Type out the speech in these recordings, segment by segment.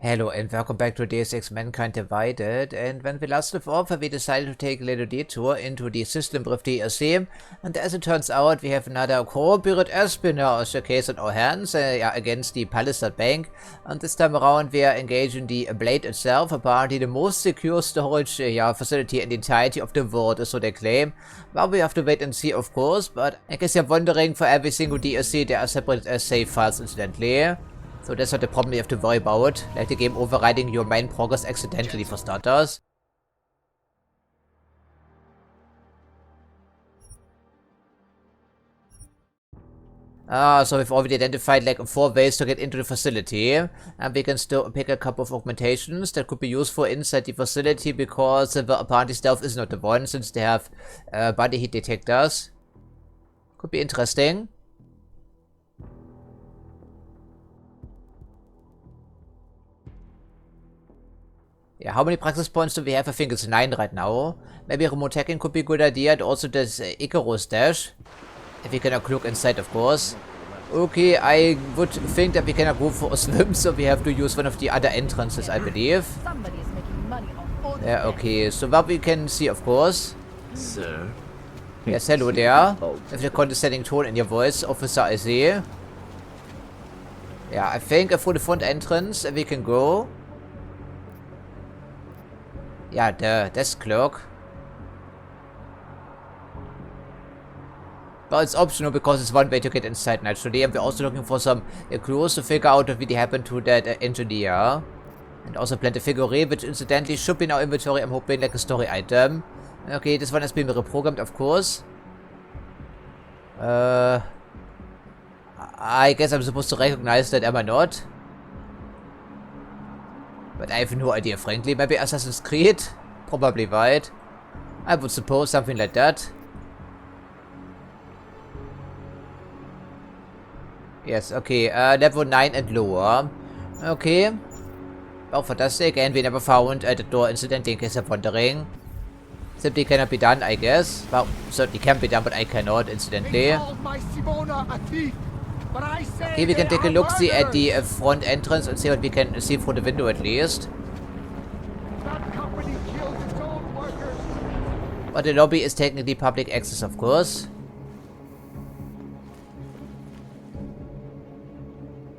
Hello and welcome back to Deus Ex Mankind Divided, and when we last left off, we decided to take a little detour into the system with DSC, and as it turns out, we have another corporate espionage case on our hands, against the Palisade Bank, and this time around we are engaging the Blade itself, apparently the most secure storage facility in the entirety of the world, so they claim. Well, we have to wait and see, of course, but I guess you're wondering, for every single DSC there are separate save files incidentally. So that's not the problem you have to worry about, like the game overriding your main progress accidentally for starters. So we've already identified like 4 ways to get into the facility, and we can still pick a couple of augmentations that could be useful inside the facility because apparently stealth is not the one since they have body heat detectors. Could be interesting. Yeah, how many practice points do we have? I think it's 9 right now. Maybe remote hacking could be a good idea, and also this Icarus dash. If we cannot look inside, of course. Okay, I would think that we cannot go for a swim, so we have to use one of the other entrances, I believe. Yeah, okay, so what we can see, of course. Sir? Yes, hello there. With the condescending tone in your voice, officer, I see. Yeah, I think through the front entrance we can go. Yeah, the desk clerk. But it's optional because it's one way to get inside naturally, and we're also looking for some clues to figure out what really happened to that engineer. And also plant a figure, which incidentally should be in our inventory, I'm hoping, like a story item. Okay, this one has been reprogrammed, of course. I guess I'm supposed to recognize that, am I not? But I have no idea, frankly. Maybe Assassin's Creed? Probably right. I would suppose something like that. Yes, okay. Level 9 and lower. Okay. Oh, fantastic. And we never found the door incident, in case you're wondering. Simply cannot be done, I guess. Well, certainly can be done, but I cannot, incidentally. Okay, we can take a look-see at the front entrance and see what we can see through the window at least. But the lobby is technically public access, of course.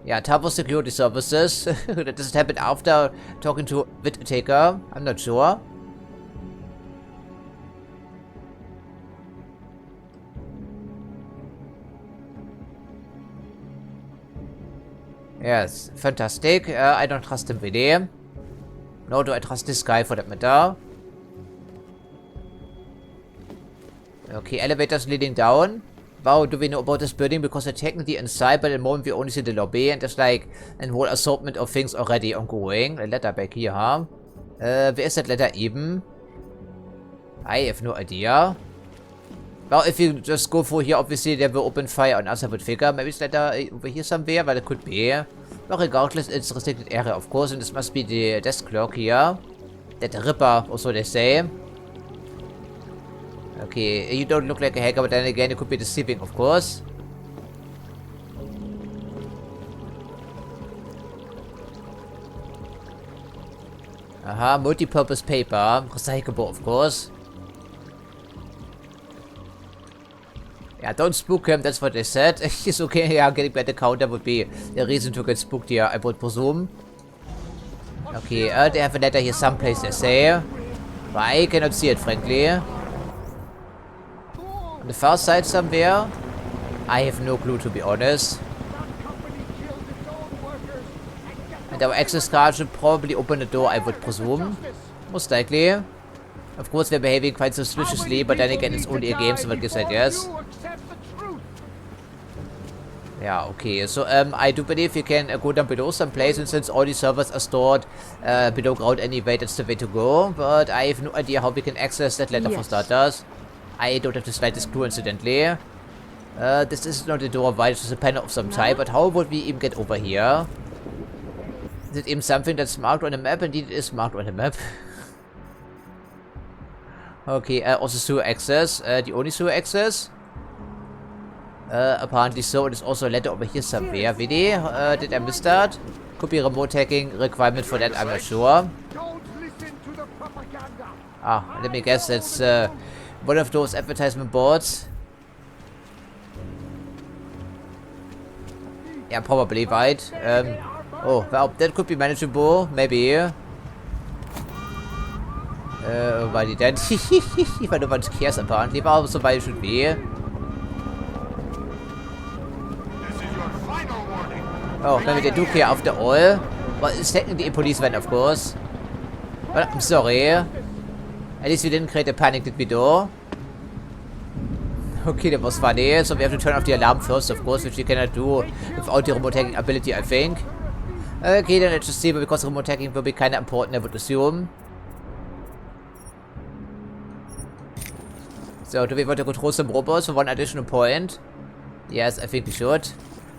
Yeah, Tower Security Services. That doesn't happen after talking to Whittaker. I'm not sure. Yes, fantastic. I don't trust him really. Nor do I trust this guy for that matter. Okay, elevators leading down. Wow, do we know about this building? Because they're technically inside, but at the moment we only see the lobby, and there's like a whole assortment of things already ongoing. A letter back here, huh? Where is that letter even? I have no idea. Well, if you just go through here, obviously they will open fire on us, I would figure. Maybe it's later over here somewhere, but it could be. But regardless, it's a restricted area, of course, and this must be the desk clerk here. That Ripper, or so they say. Okay, you don't look like a hacker, but then again, it could be deceiving, of course. Aha, multi-purpose paper. Recyclable, of course. Yeah, don't spook him, that's what they said. It's okay, yeah, getting by the counter would be the reason to get spooked here, I would presume. Okay, they have a letter here someplace, they say. But I cannot see it, frankly. On the far side somewhere? I have no clue, to be honest. And our access card should probably open the door, I would presume. Most likely. Of course, they're behaving quite suspiciously, but then again, it's only a game, so what gives I guess. Yeah, okay, so I do believe you can go down below someplace, and since all these servers are stored below ground anyway, that's the way to go. But I have no idea how we can access that letter for starters. I don't have the slightest clue, incidentally. This is not a door, right? It's just a panel of some type, but how would we even get over here? Is it even something that's marked on the map? Indeed, it is marked on the map. Okay, also sewer access. The only sewer access? Apparently so. There's also a letter over here somewhere. Really? Did I miss that? Could be remote hacking requirement for that, I'm not sure. Ah, let me guess, it's one of those advertisement boards. Yeah, probably, right? Oh, well, that could be manageable, maybe. Weil die dann... Weil no one cares apparently, but also why it should be. Oh, maybe they do care after all. Well, it's technically a police van, of course. But I'm sorry. At least we didn't create a panic, did we do? Okay, that was funny. So we have to turn off the alarm first, of course, which we cannot do without the remote hacking ability, I think. Okay, then let's just see, because remote hacking will be kind of important, I would assume. So, do we want to control some robots for one additional point? Yes, I think we should.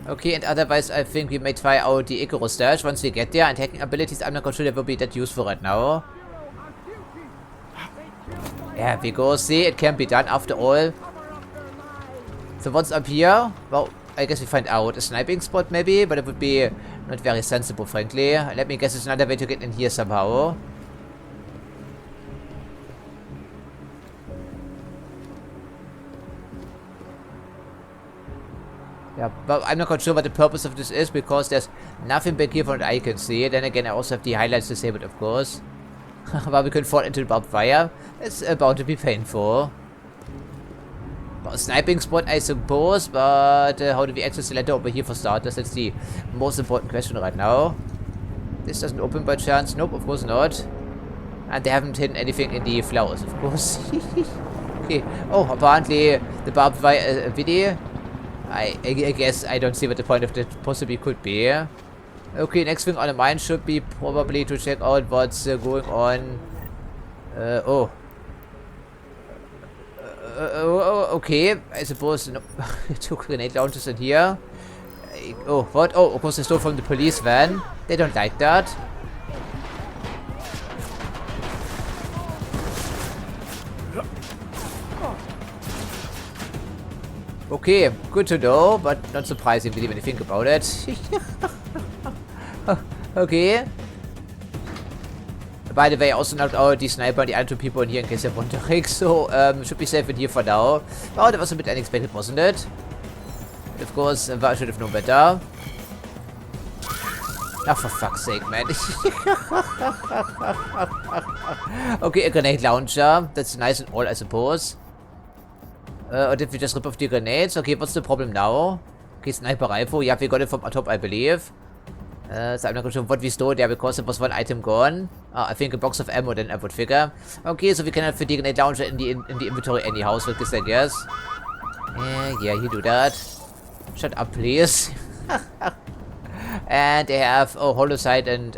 Okay, and otherwise I think we may try out the Icarus dash once we get there, and hacking abilities I'm not quite sure that will be that useful right now. Yeah, we go, see, it can be done after all. So what's up here? Well, I guess we find out a sniping spot maybe, but it would be not very sensible, frankly. Let me guess it's another way to get in here somehow. Yeah, but I'm not quite sure what the purpose of this is, because there's nothing back here from what I can see. Then again, I also have the highlights disabled, of course. But we could fall into the barbed wire. It's about to be painful. Well, a sniping spot, I suppose, but how do we access the ladder over here for starters? That's the most important question right now. This doesn't open by chance. Nope, of course not. And they haven't hidden anything in the flowers, of course. Okay. Oh, apparently the barbed wire video. I guess I don't see what the point of that possibly could be. Okay, next thing on the mind should be probably to check out what's going on. Okay, I suppose. No, two grenade launchers in here. Oh, what? Oh, of course they stole from the police van. They don't like that. Okay, good to know, but not surprising really when you think about it. Okay. By the way, I also knocked out the sniper and the other two people in here in case you're wondering, so should be safe in here for now. Oh, that was a bit unexpected, wasn't it? But of course, I should have known better. Oh, for fuck's sake, man. Okay, a grenade launcher. That's nice and all, I suppose. Or did we just rip off the grenades? Okay, what's the problem now? Okay, sniper rifle. Yeah, we got it from top, I believe. So I'm not quite sure what we stole there, because there was one item gone. I think a box of ammo, then I would figure. Okay, so we cannot fit the grenade launcher in the inventory anyhow, so I guess. Yeah, you do that. Shut up, please. And they have holosight and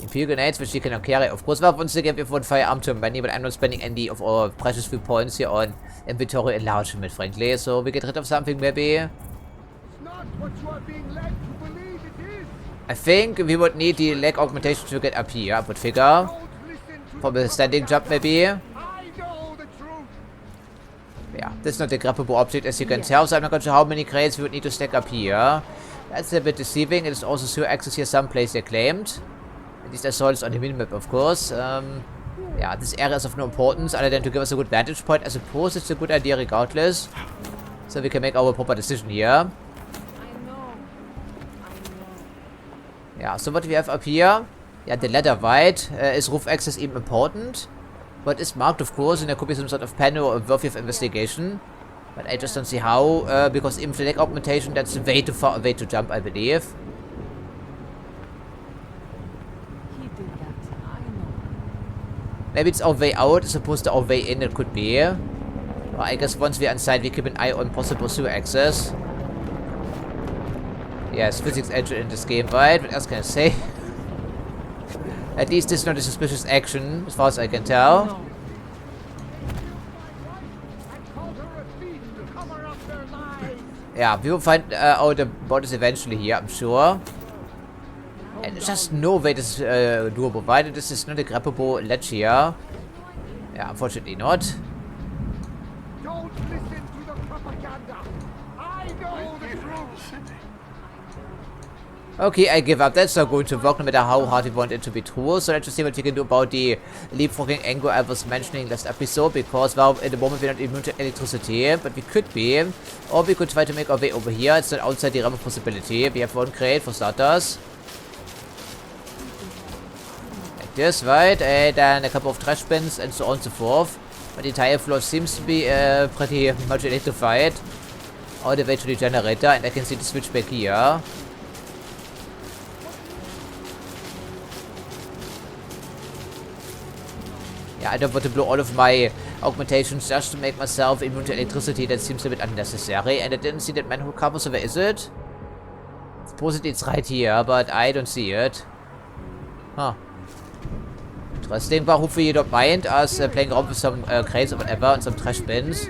imperial grenades, which we cannot carry. Of course, well, once again, we have one firearm too many, but I'm not spending any of our precious few points here on inventory enlargement, frankly. So we get rid of something, maybe. It's not what you are being led to believe it is. I think we would need the leg augmentation to get up here, I would figure. From a standing jump, maybe. Yeah, this is not a grabbable object, as you can tell, so I'm not quite sure how many crates we would need to stack up here. That's a bit deceiving. It is also sure access here someplace they claimed. At least I saw this on the minimap, of course. Yeah, this area is of no importance, other than to give us a good vantage point. I suppose it's a good idea regardless. So we can make our proper decision here. Yeah, so what do we have up here? Yeah, the ladder, right? Is roof access even important? But it's marked, of course, and there could be some sort of panel worthy of investigation. But I just don't see how, because even for leg augmentation, that's way too far away to jump, I believe. Maybe it's our way out as opposed to our way in, it could be. Well, I guess once we're inside, we keep an eye on possible sewer access. Yes, physics engine in this game, right? What else can I say? At least this is not a suspicious action, as far as I can tell. Yeah, we will find out about this eventually here, I'm sure. And there's just no way this is doable, right? This is not a grabbable ledge here. Yeah, unfortunately not. Don't listen to the propaganda. I know the truth. Okay, I give up. That's not going to work no matter how hard we want it to be true. So let's just see what we can do about the leapfrogging angle I was mentioning last episode. Because, well, at the moment we're not immune to electricity. But we could be. Or we could try to make our way over here. It's not outside the realm of possibility. We have one crate for starters. Like this, right? And then a couple of trash bins and so on and so forth. But the entire floor seems to be pretty much electrified. All the way to the generator. And I can see the switch back here. Yeah, I don't want to blow all of my augmentations just to make myself immune to electricity. That seems a bit unnecessary. And I didn't see that manhole cover, so where is it? Supposedly it's right here, but I don't see it. Huh. Interesting, but hopefully you don't mind us playing around with some crates or whatever and some trash bins.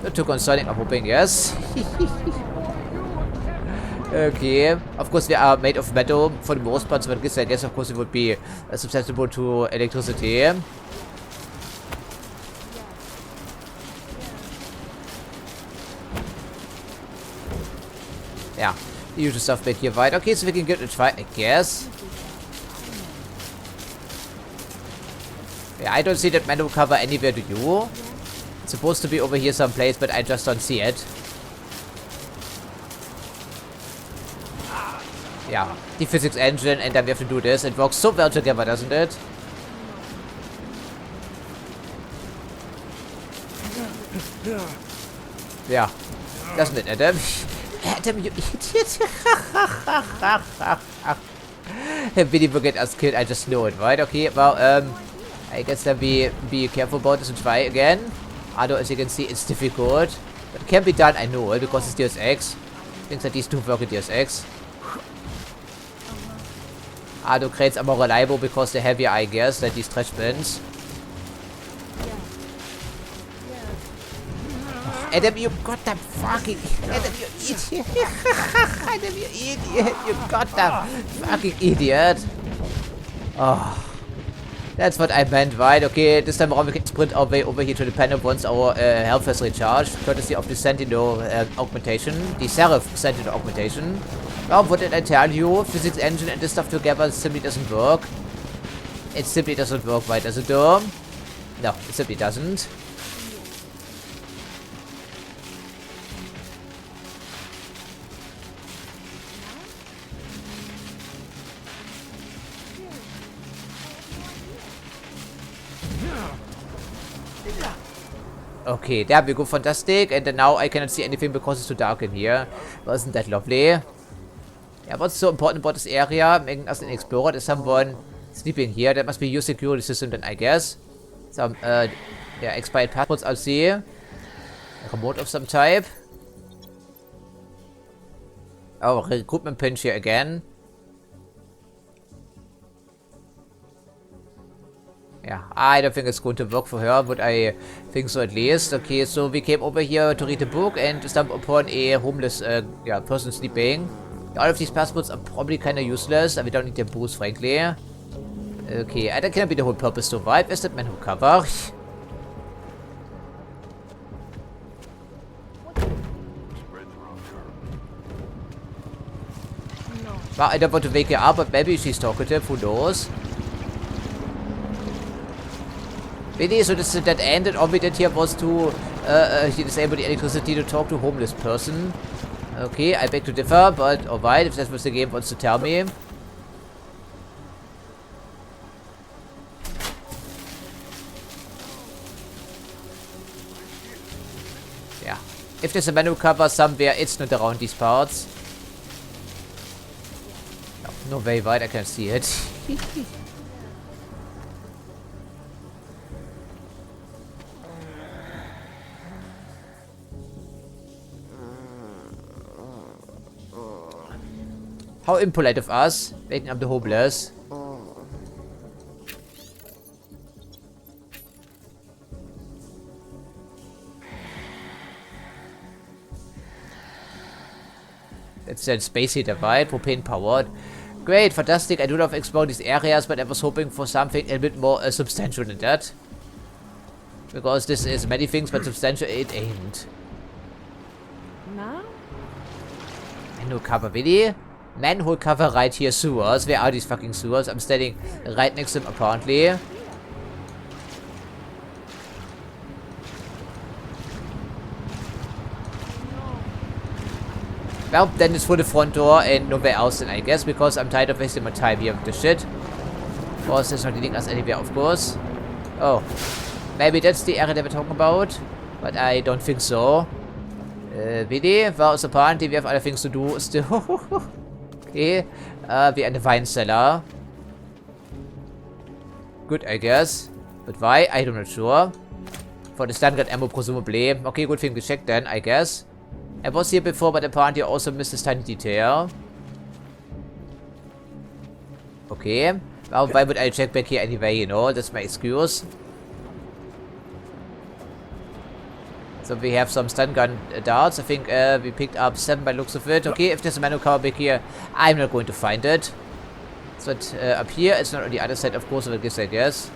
Not too concerning, I'm hoping, yes. Okay, of course we are made of metal for the most part, so I guess of course it would be susceptible to electricity. Yeah, the usual stuff back here, right? Okay, so we can get a try, I guess. Yeah, I don't see that metal cover anywhere, do you? It's supposed to be over here someplace, but I just don't see it. Yeah, the physics engine, and then we have to do this. It works so well together, doesn't it? Yeah, doesn't it, Adam? Adam, you idiot! Billy will get us killed, I just know it, right? Okay, well, I guess then be careful about this and try again. Although, as you can see, it's difficult. But it can be done, I know it, because it's Deus Ex. Things like these two work in Deus Ex. Although crates are more reliable because they're heavier, I guess, than these trash bins. Oh, Adam, you goddamn fucking... Adam, you idiot! Adam, you idiot! You goddamn fucking idiot! Oh... That's what I meant, right? Okay, this time around we can sprint our way over here to the panel once our health has recharged, courtesy of the Sentinel augmentation, the Seraph Sentinel augmentation. Now, what did I tell you? Physics engine and this stuff together simply doesn't work. It simply doesn't work, right? Does it do? No, it simply doesn't. Okay, there we go, fantastic. And then now I cannot see anything because it's too dark in here. Wasn't that lovely? Yeah, what's so important about this area, making us an explorer? There's someone sleeping here. That must be your security system then, I guess. Some, yeah, expired passports, I'll see. A remote of some type. Oh, recruitment pinch here again. Yeah, I don't think it's going to work for her, but I think so at least. Okay, so we came over here to read a book and stumbled upon a homeless yeah, person sleeping. All of these passports are probably kind of useless, and we don't need their booze, frankly. Okay, that cannot be the whole purpose to survive. Is that man who cover? Well, I don't want to wake her up, but maybe she's talkative, who knows? Really? So this is that end, and all we did here was to disable the electricity to talk to a homeless person. Okay, I beg to differ, but alright, if that's what the game wants to tell me. Yeah. If there's a menu cover somewhere, it's not around these parts. No way, right? I can't see it. How impolite of us, waking up the homeless. That's that space heater, right? Propane powered. Great, fantastic. I do love exploring these areas, but I was hoping for something a bit more substantial than that. Because this is many things, but substantial it ain't. No? Manhole cover, really? Manhole cover right here, sewers. Where are these fucking sewers? I'm standing right next to them, apparently. Well, then it's for the front door and nowhere else then, I guess, because I'm tired of wasting my time here with the shit. Of course, there's not leading us anywhere, of course. Oh. Maybe that's the area that we're talking about. But I don't think so. Really? Well, it's apparently we have other things to do still. Okay. We're in the wine cellar. Good, I guess. But why? I'm not sure. For the stun gun ammo, presumably. Okay, good thing to check then, I guess. I was here before, but apparently I also missed this tiny detail. Okay. Well, why would I check back here anyway, you know? That's my excuse. So we have some stun gun darts. I think we picked up 7 by looks of it. Okay, if there's a manual cover back here, I'm not going to find it. So it's up here. It's not on the other side, of course, of this, I guess.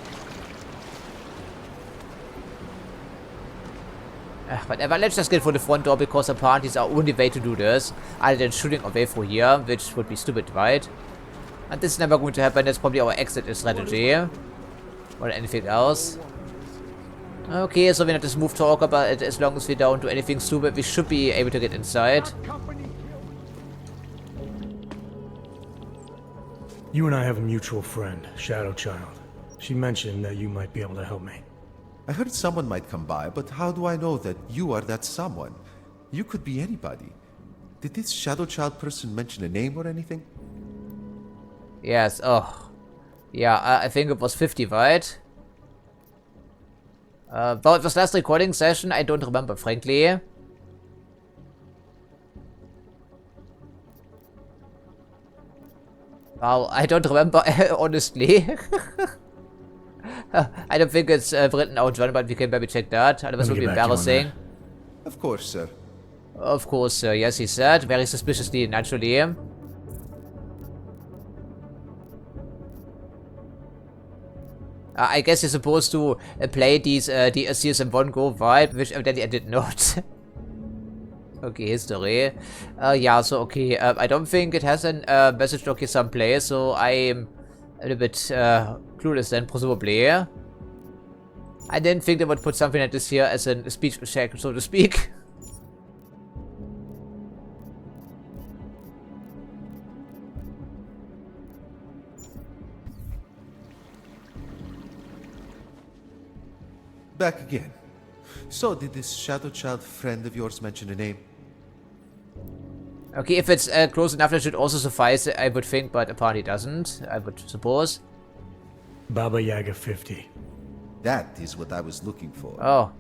Whatever, let's just get for the front door, because apparently it's our only way to do this, other than shooting away from here, which would be stupid, right? And this is never going to happen. That's probably our exit strategy. Or anything else. Okay, so we're not just move talk about it. As long as we don't do anything stupid, we should be able to get inside. You and I have a mutual friend, Shadow Child. She mentioned that you might be able to help me. I heard someone might come by, but how do I know that you are that someone? You could be anybody. Did this Shadow Child person mention a name or anything? Yes, oh. Yeah, I think it was 50, right? But it was last recording session, I don't remember, frankly. Wow, I don't remember, honestly. I don't think it's written out, John, but we can maybe check that. Otherwise it would be embarrassing. Of course, sir. Of course, sir. Yes, he said. Very suspiciously, naturally. I guess you're supposed to play these DLCs in one go, right? Which evidently I did not. Okay, history. Yeah, so okay. I don't think it has a message log here someplace, so I'm a little bit clueless then, presumably. I didn't think they would put something like this here as a speech check, so to speak. Back again. So, did this Shadow Child friend of yours mention a name? Okay, if it's close enough, that should also suffice, I would think, but apparently doesn't, I would suppose. Baba Yaga 50. That is what I was looking for. Oh.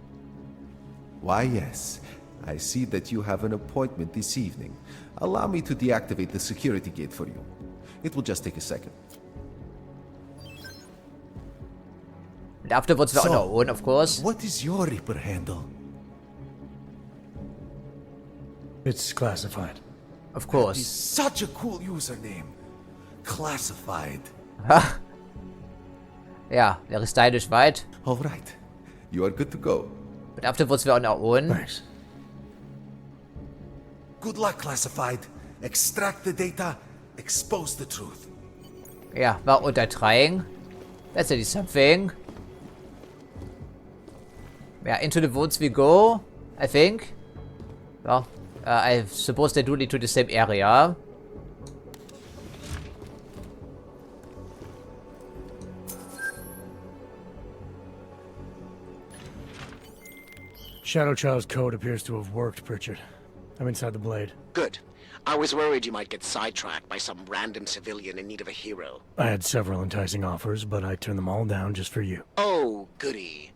Why, yes. I see that you have an appointment this evening. Allow me to deactivate the security gate for you. It will just take a second. And afterwards we're on our own, of course. What is your Reaper handle? It's classified. Of That course. is such a cool username. Classified. Yeah, very stylish, right? Alright. You are good to go. But afterwards we're on our own. Thanks. Good luck, Classified. Extract the data. Expose the truth. Ja, war unter trying. That's at least something. Yeah, into the woods we go, I think. Well, I suppose they do lead to the same area. Shadow Child's code appears to have worked, Pritchard. I'm inside the blade. Good. I was worried you might get sidetracked by some random civilian in need of a hero. I had several enticing offers, but I turned them all down just for you. Oh, goody.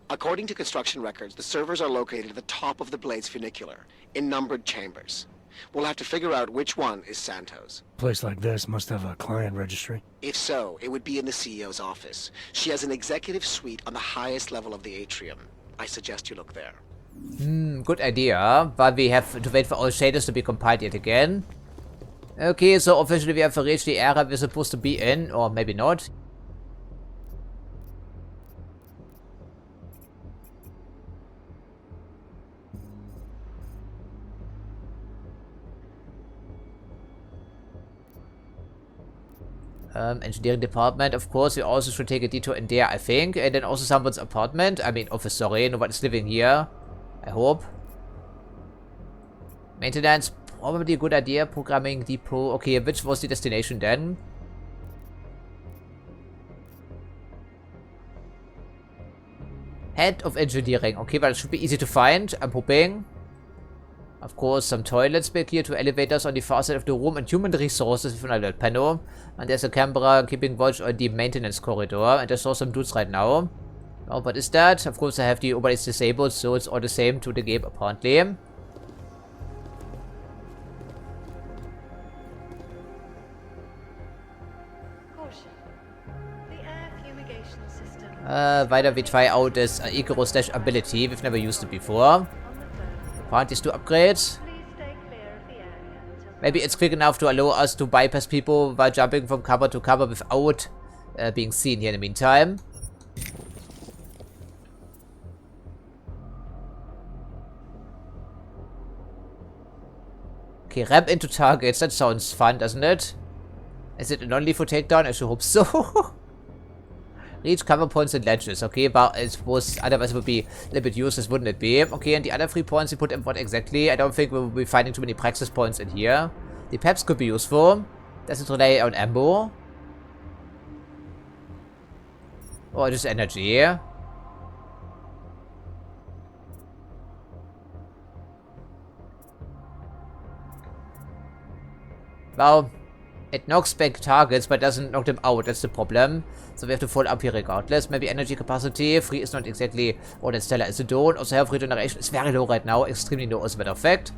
According to construction records, the servers are located at the top of the blade's funicular, in numbered chambers. We'll have to figure out which one is Santos. A place like this must have a client registry. If so, it would be in the CEO's office. She has an executive suite on the highest level of the atrium. I suggest you look there. Good idea, but we have to wait for all shaders to be compiled yet again. Okay, so officially we have reached the area we're supposed to be in, or maybe not. Engineering department, of course. We also should take a detour in there, I think. And then also someone's apartment. I mean, office, sorry. Nobody's living here. I hope. Maintenance, probably a good idea. Programming depot. Okay, which was the destination then? Head of engineering. Okay, well, it should be easy to find, I'm hoping. Of course, some toilets back here, 2 elevators on the far side of the room, and human resources with an alert panel. And there's a camera keeping watch on the maintenance corridor. And I saw some dudes right now. Oh, what is that? Of course, I have the OBS disabled, so it's all the same to the game, apparently. Weiter, we try out this Icarus-ability. We've never used it before. Apparently, to upgrades. Maybe it's quick enough to allow us to bypass people while jumping from cover to cover without being seen here in the meantime. Okay, ramp into targets. That sounds fun, doesn't it? Is it a non-lethal takedown? I should hope so. Reach cover points and ledges. Okay, but I suppose otherwise it would be a little bit useless, wouldn't it be? Okay, and the other 3 points we put in what exactly? I don't think we'll be finding too many praxis points in here. The peps could be useful. Does it rely on ammo? Or just energy? Well, it knocks back targets, but doesn't knock them out. That's the problem. So we have to follow up here regardless. Maybe energy capacity. Free is not exactly all that stellar as a don't. Also health regeneration is very low right now. Extremely low as a matter of fact.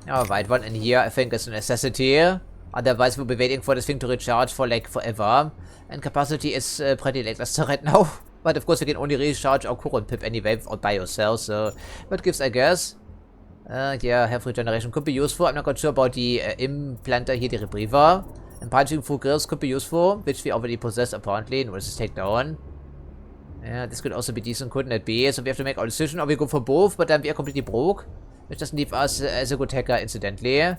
Alright, one in here I think is a necessity. Otherwise we'll be waiting for this thing to recharge for like forever. And capacity is pretty lackluster right now. But of course we can only recharge our current pip anyway or by yourself. So what gives, I guess. Yeah, health regeneration could be useful. I'm not quite sure about the implanter here, the rebreather. And punching through grills could be useful, which we already possess apparently. No, this is takedown. Yeah, this could also be decent, couldn't it be? So we have to make our decision, or we go for both, but then we are completely broke. Which doesn't leave us as a good hacker, incidentally.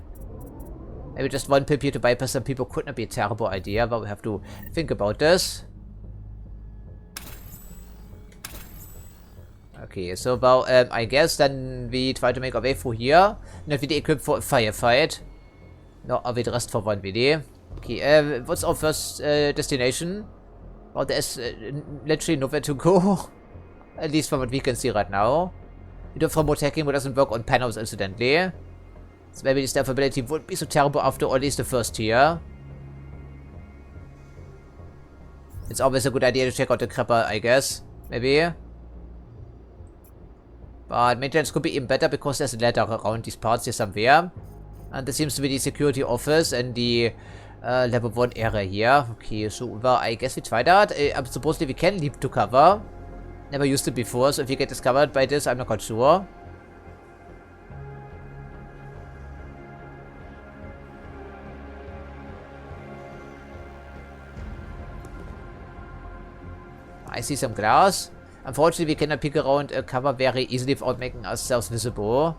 Maybe just one pip here to bypass some people could not be a terrible idea, but we have to think about this. Okay, so well, I guess then we try to make our way through here. Not really equipped for a firefight. No, are we dressed for one video? Okay, what's our first destination? Well, there's literally nowhere to go. At least from what we can see right now. We do remote hacking, but doesn't work on panels, incidentally. So maybe the stealth ability wouldn't be so terrible after all, at least the first tier. It's always a good idea to check out the crapper, I guess. Maybe. But maintenance could be even better because there's a ladder around these parts here somewhere. And this seems to be the security office and the level 1 area here. Okay, so well, I guess we try that. Supposedly we can leap to cover. Never used it before, so if you get discovered by this, I'm not quite sure. I see some glass. Unfortunately, we cannot peek around cover very easily without making ourselves visible.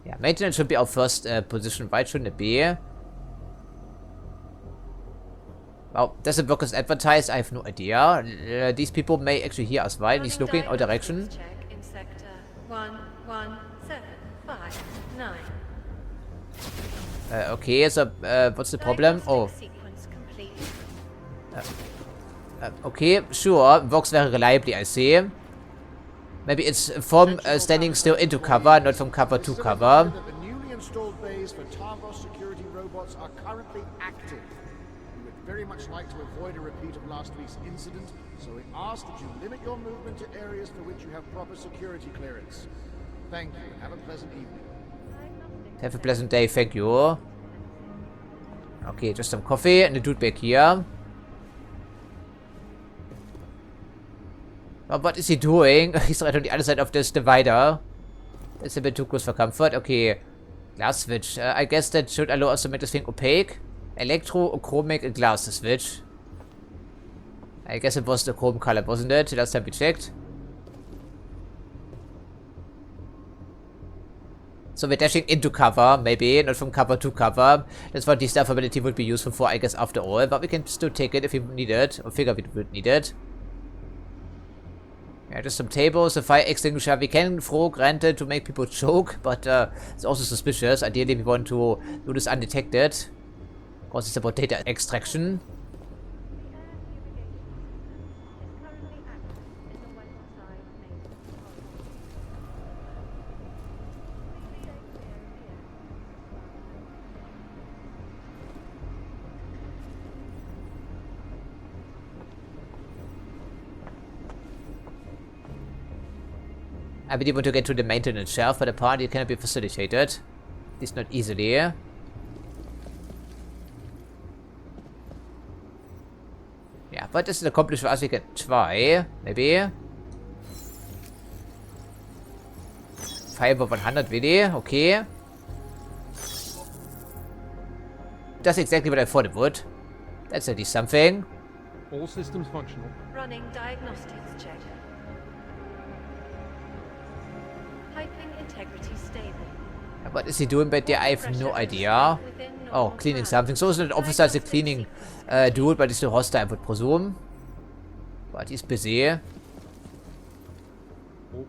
Yeah, maintenance should be our first position, right? Shouldn't it be? Well, does it work as advertised? I have no idea. These people may actually hear us, right? He's looking in our direction. In sector 11759. Okay, so what's the problem? Oh. Okay, sure. Works very reliably, I see. Maybe it's from standing still into cover, not from cover to cover. The newly installed bays for Targos security robots are currently active. We would very much like to avoid a repeat of last week's incident, so we ask that you limit your movement to areas for which you have proper security clearance. Thank you, and have a pleasant evening. Have a pleasant day, thank you. Okay, just some coffee and a dude back here. But what is he doing? He's right on the other side of this divider. That's a bit too close for comfort. Okay. Glass switch. I guess that should allow us to make this thing opaque. Electrochromic glass switch. I guess it was the chrome color, wasn't it? Last time we checked. So we're dashing into cover, maybe, not from cover to cover. That's what the stealth ability would be useful for, I guess, after all. But we can still take it if we need it, or figure we would need it. Yeah, just some tables, a fire extinguisher. We can throw, granted, to make people choke, but it's also suspicious. Ideally, we want to do this undetected. Of course, it's about data extraction. I really want to get to the maintenance shelf, but apparently it cannot be facilitated. At least not easily. Yeah, but this is accomplished for us. We can try, maybe. 5 of 100, really? Okay. That's exactly what I thought it would. That's at least something. All systems functional. Running diagnostics check. Piping integrity stable. What is he doing back there? I have no idea. Oh, cleaning something. So it's not officer as a cleaning dude, but it's still hostile, I would presume. But he's busy. All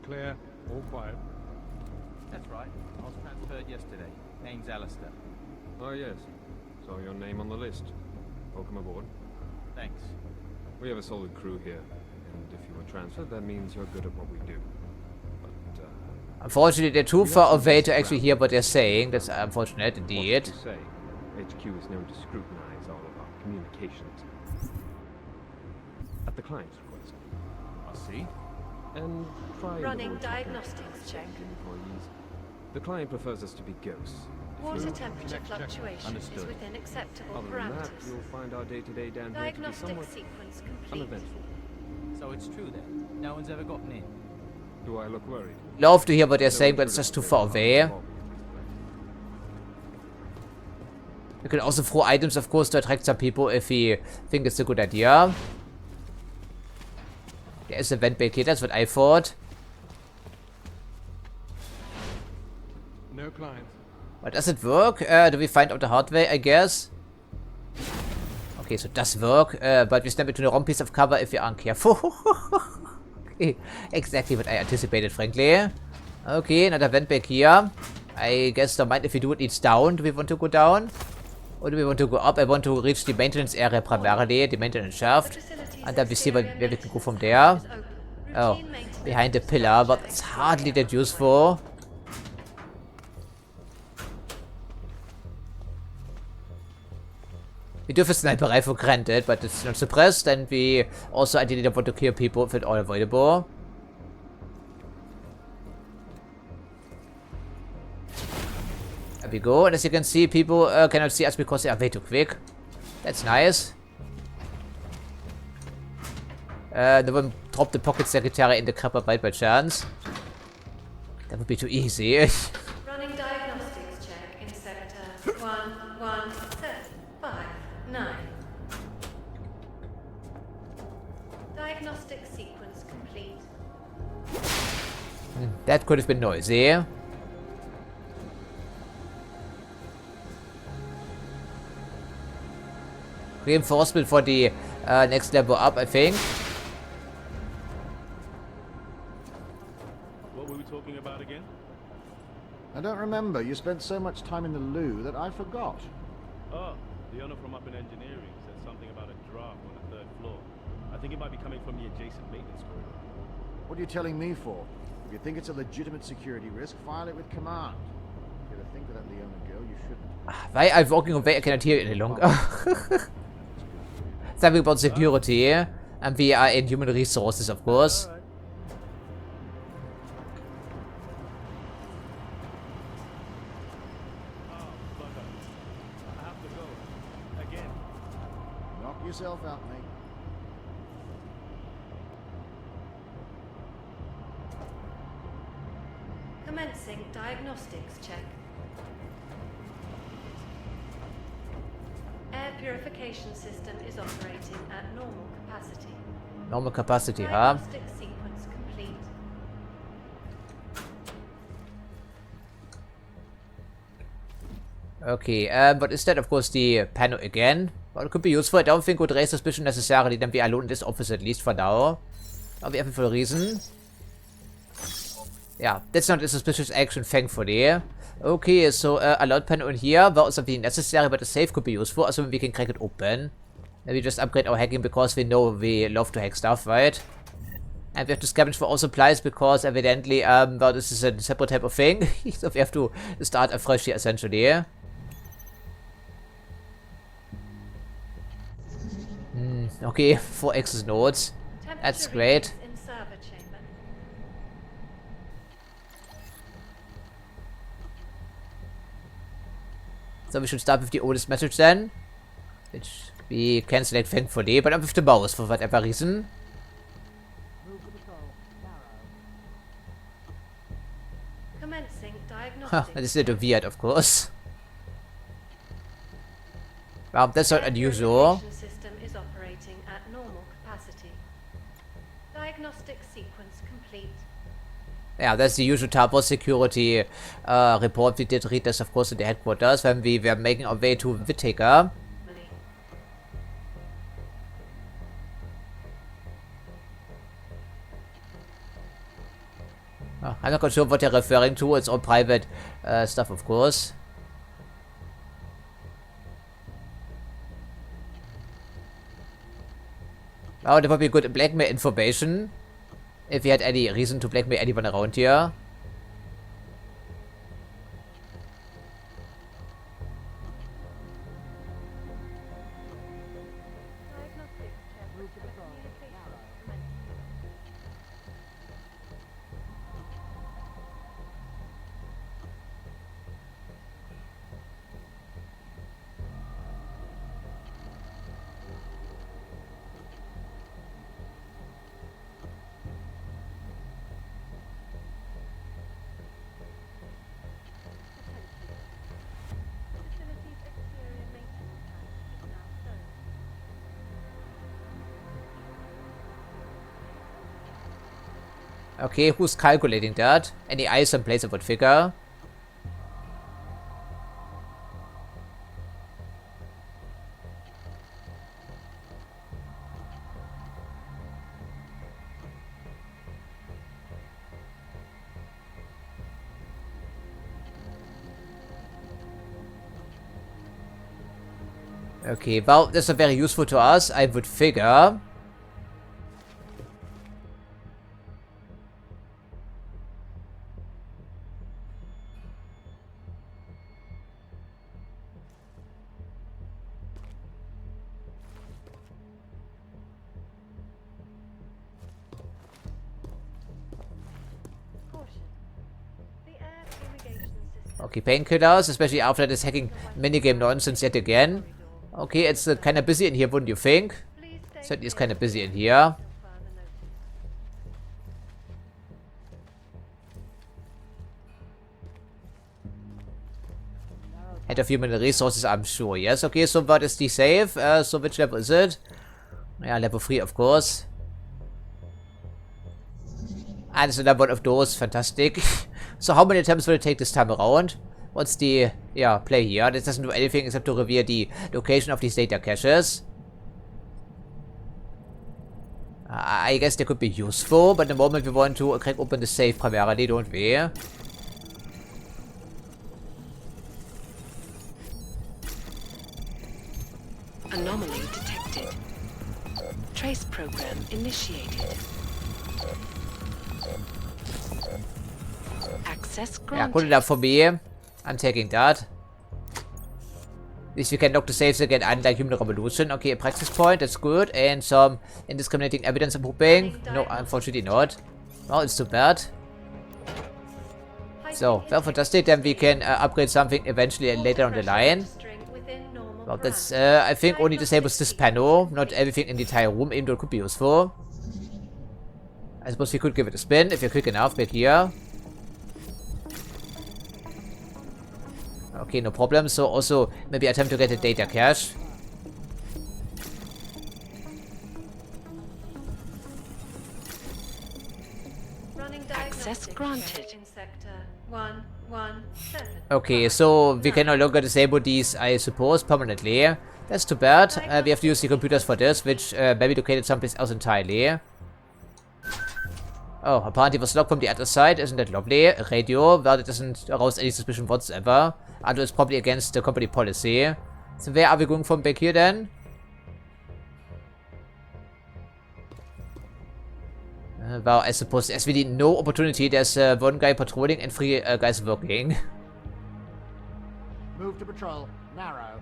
clear, all quiet. That's right. I was transferred yesterday. Name's Alistair. Oh yes. So your name on the list. Welcome aboard. Thanks. We have a solid crew here, and if you were transferred, that means you're good at what we do. But Unfortunately, they're too far away to actually hear what they're saying. That's unfortunate indeed. what you say, HQ is known to scrutinize all of our communications. At the client's request. I see. And try Running and avoid diagnostics check. employees. The client prefers us to be ghosts. Water temperature fluctuation is Understood. within acceptable Other than that, parameters. you'll find our day-to-day down here to be Diagnostic somewhat sequence complete. uneventful. So it's true then. No one's ever gotten in. Do I look worried? Love to hear what they're saying, but it's just too far away. We can also throw items, of course, to attract some people if we think it's a good idea. There is a vent back here, that's what I thought. No clients. But does it work? Do we find out the hard way, I guess? Okay, so it does work, but we snap into the wrong piece of cover if we aren't careful. Okay, exactly what I anticipated, frankly. Okay, another vent back here. I guess don't mind if we do it needs down. Do we want to go down? Or do we want to go up? I want to reach the maintenance area primarily, the maintenance shaft. And then we see where we can go from there. Oh, behind the pillar, but it's hardly that useful. We do have a sniper rifle granted, but it's not suppressed, and we also ideally don't want to kill people if at all avoidable. There we go, and as you can see, people cannot see us because they are way too quick. That's nice. No one dropped the pocket secretary in the copper bite by chance. That would be too easy. Running diagnostics check in sector 11759. Diagnostic sequence complete. That could have been noisy. Reinforcement for the next level up, I think. What were we talking about again? I don't remember. You spent so much time in the loo that I forgot. Oh, the owner from up in engineering said something about a draft on the 3rd floor. I think it might be coming from the adjacent maintenance corridor. What are you telling me for? If you think it's a legitimate security risk, file it with command. If you ever think to let the owner go, you shouldn't. Why I'm walking away, I cannot hear it any longer. Something about security, and we are in human resources, of course. Alright. Oh, bugger. I have to go. Again. Knock yourself out, mate. Commencing diagnostics check. Air purification system is operating at normal capacity. Normal capacity, huh? Diagnostic sequence complete. Okay, but instead, of course, the panel again. Well, it could be useful. I don't think would raise suspicion necessarily, then we are alone in this office at least for now. But we have it for a reason. Yeah, that's not a suspicious action, thankfully. Okay, so a loud panel in here was something necessary, but a safe could be useful. Also, we can crack it open. Maybe just upgrade our hacking because we know we love to hack stuff, right? And we have to scavenge for all supplies because evidently, well, this is a separate type of thing. So we have to start afresh here, essentially. Okay, 4 access nodes. That's great. In server chamber. So we should start with the oldest message then. Which we can select thankfully, but not with the mouse for whatever reason. Commencing diagnostic. Huh, that is a little weird, of course. Well, that's not unusual. Purification system is operating at normal capacity. Diagnostic sequence complete. Yeah, that's the usual Tabo security report. We did read this, of course, in the headquarters when we were making our way to Whittaker. Oh, I'm not quite sure what they're referring to. It's all private stuff, of course. Oh, that would be good blackmail information. If we had any reason to blackmail anyone around here. Okay, who's calculating that? Any eyes in place of what figure? Okay, well, that's not very useful to us, I would figure. Okay, painkillers, especially after this hacking minigame nonsense yet again. Okay, it's kind of busy in here, wouldn't you think? Certainly it's kind of busy in here. Head of human resources, I'm sure. Yes, okay, so what is the save? So which level is it? Yeah, level 3, of course. And it's another one of those. Fantastic. So how many attempts will it take this time around? What's the, yeah, play here? This doesn't do anything except to reveal the location of these data caches. I guess they could be useful, but at the moment we want to crack open the safe primarily, don't we? Anomaly detected. Trace program initiated. Access granted. Yeah, good enough for me. I'm taking that. At least we can lock the safes again, unlike Human Revolution. Okay, a practice point, that's good. And some indiscriminating evidence, I'm hoping. No, unfortunately not. Well, it's too bad. So, well, fantastic. Then we can upgrade something eventually later on the line. Well, that's, I think, only disables this panel. Not everything in the entire room, even though it could be useful. I suppose we could give it a spin if you're quick enough back here. Okay, no problem. So also maybe attempt to get a data cache. Access granted. In sector 1 17. Okay, so we can no longer disable these, I suppose, permanently. That's too bad. We have to use the computers for this, which maybe located someplace else entirely. Oh, apparently it was locked from the other side. Isn't that lovely? A radio. Well, that doesn't arouse any suspicion whatsoever. Although it's probably against the company policy. So where are we going from back here then? Well, I suppose there's really no opportunity. There's one guy patrolling and 3 guys working. Move to patrol. Narrow.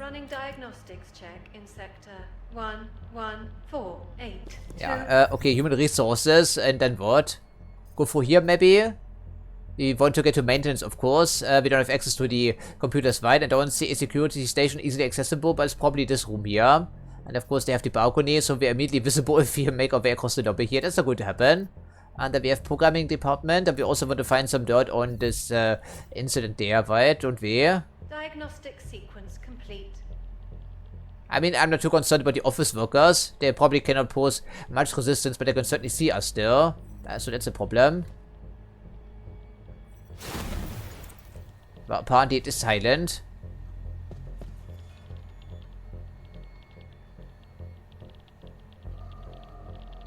Running diagnostics check in sector 1148. Yeah, okay, human resources, and then what? Go for here, maybe? We want to get to maintenance, of course. We don't have access to the computers, right? I don't see a security station easily accessible, but it's probably this room here. And of course, they have the balcony, so we're immediately visible if we make our way across the lobby here. That's not going to happen. And then we have programming department, and we also want to find some dirt on this incident there, right? Don't we? Diagnostic sequence complete. I mean, I'm not too concerned about the office workers. They probably cannot pose much resistance, but they can certainly see us still. So that's a problem. Well, apparently it is silent.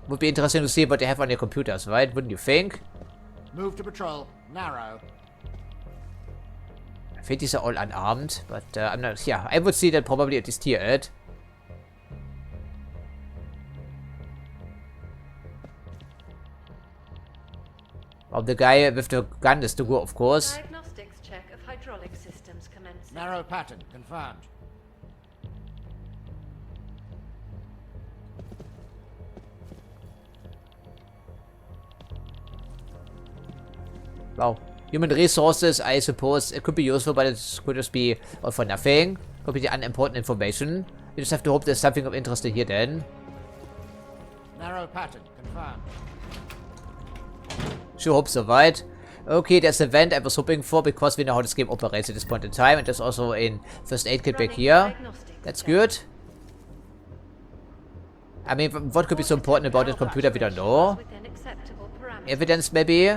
Would be interesting to see what they have on their computers, right? Wouldn't you think? Move to patrol. Narrow. I think these are all unarmed, but I'm not... Yeah, I would see that probably at least here it. Well, the guy with the gun is to go, of course. Diagnostics check of hydraulic systems commencing. Narrow pattern. Confirmed. Well, human resources, I suppose it could be useful, but it could just be all for nothing. Completely unimportant information. You just have to hope there's something of interest in here then. Narrow pattern. Confirmed. Sure hope so, right? Okay, there's a vent I was hoping for because we know how this game operates at this point in time. And there's also a first aid kit back here. That's good. I mean, what could be so important about this computer we don't know? Evidence maybe?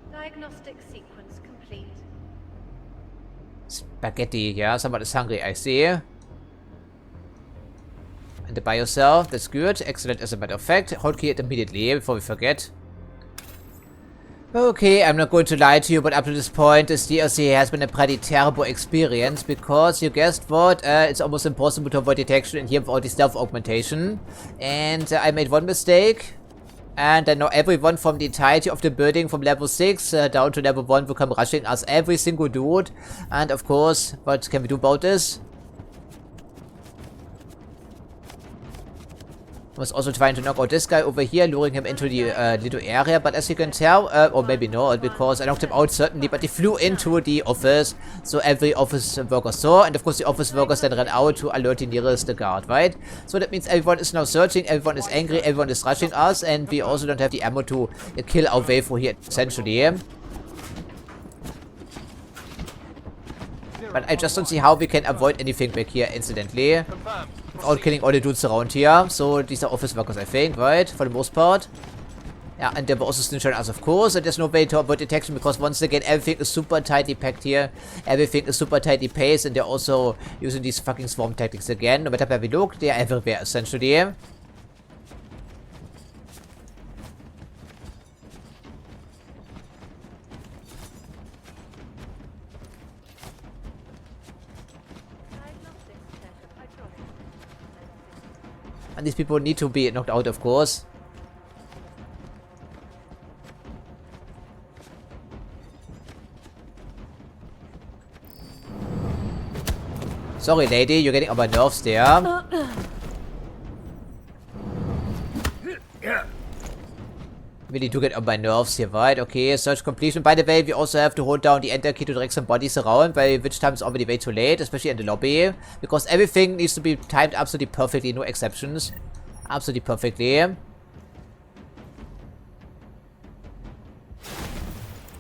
Diagnostic sequence complete. Spaghetti, yeah, someone is hungry, I see. And the biocell, that's good. Excellent as a matter of fact. Hold key it immediately before we forget. Okay, I'm not going to lie to you, but up to this point, this DLC has been a pretty terrible experience because you guessed what? It's almost impossible to avoid detection in here without the stealth augmentation. And I made one mistake. And I know everyone from the entirety of the building from level 6 down to level 1 will come rushing us, every single dude. And of course, what can we do about this? I was also trying to knock out this guy over here, luring him into the little area, but as you can tell, or maybe not, because I knocked him out certainly, but he flew into the office, so every office worker saw, and of course the office workers then ran out to alert the nearest guard, right? So that means everyone is now searching, everyone is angry, everyone is rushing us, and we also don't have the ammo to kill our way through here, essentially. But I just don't see how we can avoid anything back here, incidentally. Without killing all the dudes around here. So these are office workers, I think, right? For the most part. Yeah, and they were also snitching us, of course. And there's no way to avoid detection because once again, everything is super tightly packed here. Everything is super tightly paced. And they're also using these fucking swarm tactics again. No matter where we look, they are everywhere, essentially. And these people need to be knocked out, of course. Sorry, lady, you're getting on my nerves there. Really do get on my nerves here, right? Okay, search completion. By the way, we also have to hold down the enter key to drag some bodies around, by which time it's already way too late, especially in the lobby. Because everything needs to be timed absolutely perfectly, no exceptions. Absolutely perfectly.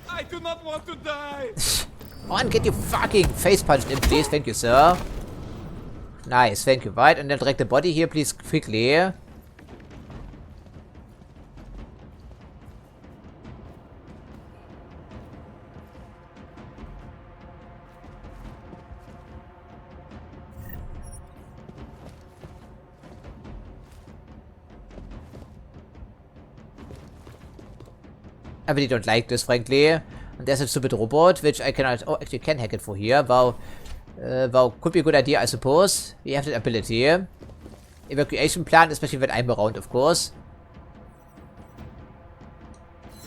I do not want to die! On, get your fucking face punched in, please. Thank you, sir. Nice, thank you, right? And then drag the body here, please, quickly. I really don't like this, frankly. And there's a stupid robot, which I cannot... Oh, actually can hack it for here. Wow. Wow, could be a good idea, I suppose. We have that ability. Evacuation plan, especially when I'm around, of course.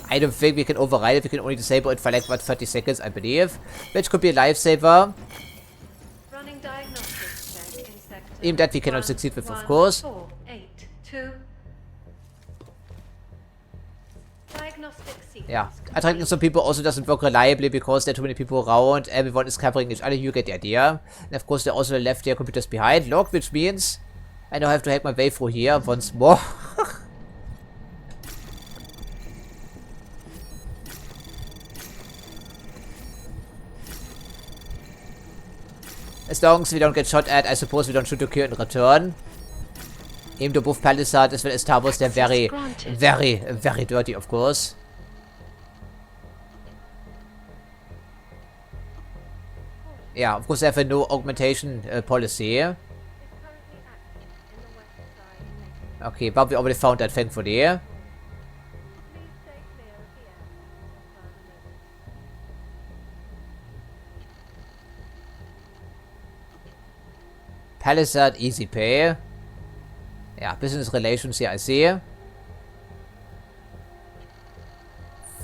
I don't think we can override it. We can only disable it for like, what, 30 seconds, I believe. Which could be a lifesaver. Running diagnostics check in sector Even that we cannot succeed with, of course. 482. Diagnostic sequence. Yeah, attracting some people also doesn't work reliably because there are too many people around. Everyone is covering each other. You get the idea. And of course, they also left their computers behind. Locked, which means I now have to hack my way through here once more. As long as we don't get shot at, I suppose we don't shoot to kill in return. Even though both Palisade as well as Tarbos, they're very, very, very dirty, of course. Yeah, of course they have a no augmentation policy. Okay, but we already found that, thankfully. Palisade, easy pay. Yeah, business relations here, I see.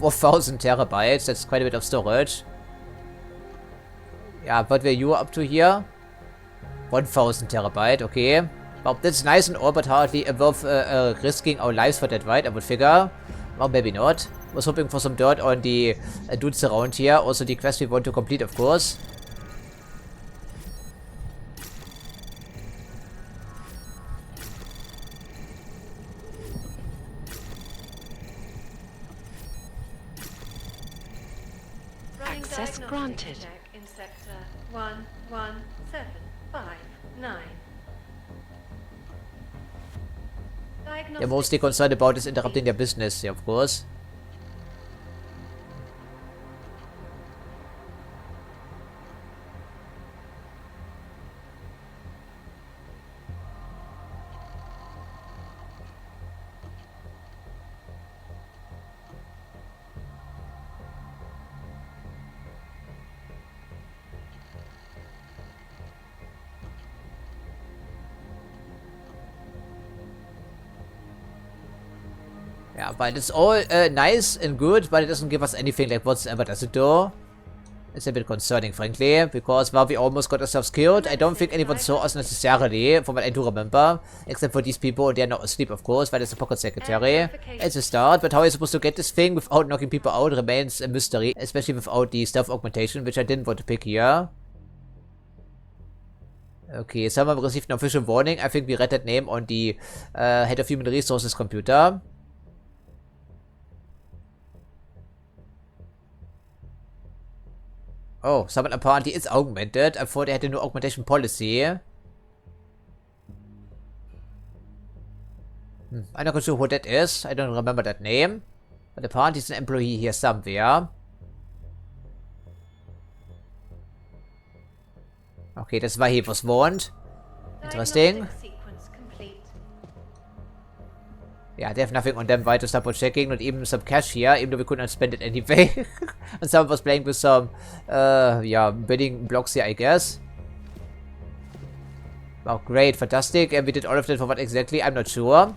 4,000 terabytes, that's quite a bit of storage. Yeah, what were you up to here? 1,000 terabyte, okay. Well, that's nice and all, but hardly worth risking our lives for that, right? I would figure. Well, maybe not. Was hoping for some dirt on the dudes around here. Also the quest we want to complete, of course. Access granted. Check in sector 11759. They're mostly concerned about is interrupting their business, yeah, of course. Yeah, but it's all nice and good, but it doesn't give us anything like whatsoever, does it though? It's a bit concerning, frankly, because while we almost got ourselves killed, I don't think anyone saw us necessarily, from what I do remember, except for these people. They're not asleep, of course, but there's a pocket secretary. It's a start, but how are you supposed to get this thing without knocking people out remains a mystery, especially without the stealth augmentation, which I didn't want to pick here. Okay, someone received an official warning. I think we read that name on the head of human resources computer. Oh, someone apparently is augmented. I thought they had a new augmentation policy. I'm not quite sure who that is. I don't remember that name. But apparently he's an employee here somewhere. Okay, that's why he was warned. Interesting. Yeah, they have nothing on them, right, to start checking. Not even some cash here, even though we could not spend it anyway. And someone was playing with some, yeah, building blocks here, I guess. Wow, great, fantastic. And we did all of that for what exactly? I'm not sure.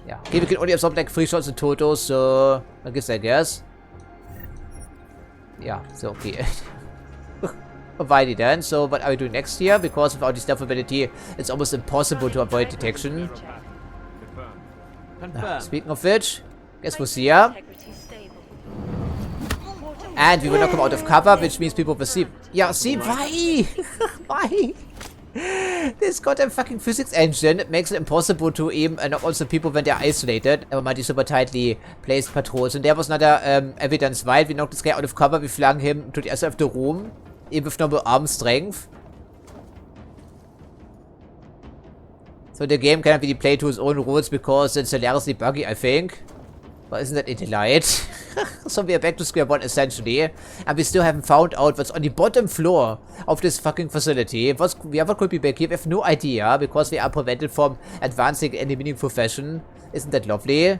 Yeah, okay, we can only absorb like 3 shots in total, so I guess. Yeah, so okay. Alrighty then, so what are we doing next here? Because without the stealth ability, it's almost impossible to avoid detection. Speaking of which, guess we'll see ya. And we will not come out of cover, which means people will see. Yeah, see, why? Why? This goddamn fucking physics engine makes it impossible to aim knock on some people when they're isolated. Never mind the super tightly placed patrols. And there was another evidence, right? We knocked this guy out of cover, we flung him to the other side of the room, even with normal arm strength. So the game cannot really play to its own rules because it's hilariously buggy, I think. But isn't that a delight? So we are back to square one essentially, and we still haven't found out what's on the bottom floor of this fucking facility. What could be back here? We have no idea because we are prevented from advancing in any meaningful fashion. Isn't that lovely?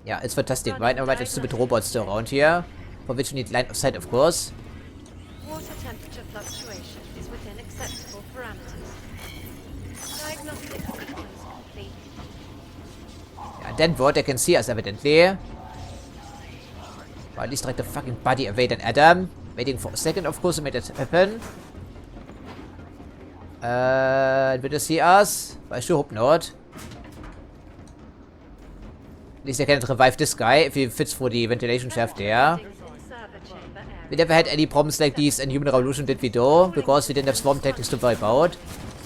Yeah, it's fantastic, right? Now, there's stupid robots still around here, for which we need line of sight, of course. Water temperature fluctuation is within acceptable parameters. Diagnostic sequence complete. Yeah, and then what? They can see us, evidently. Well, at least direct the fucking body away than Adam. Waiting for a second, of course, to make that happen. Will they see us? I sure hope not. At least I cannot revive this guy if he fits through the ventilation shaft there. We never had any problems like these in Human Revolution, did we though? Because we didn't have swarm tactics to wipe out.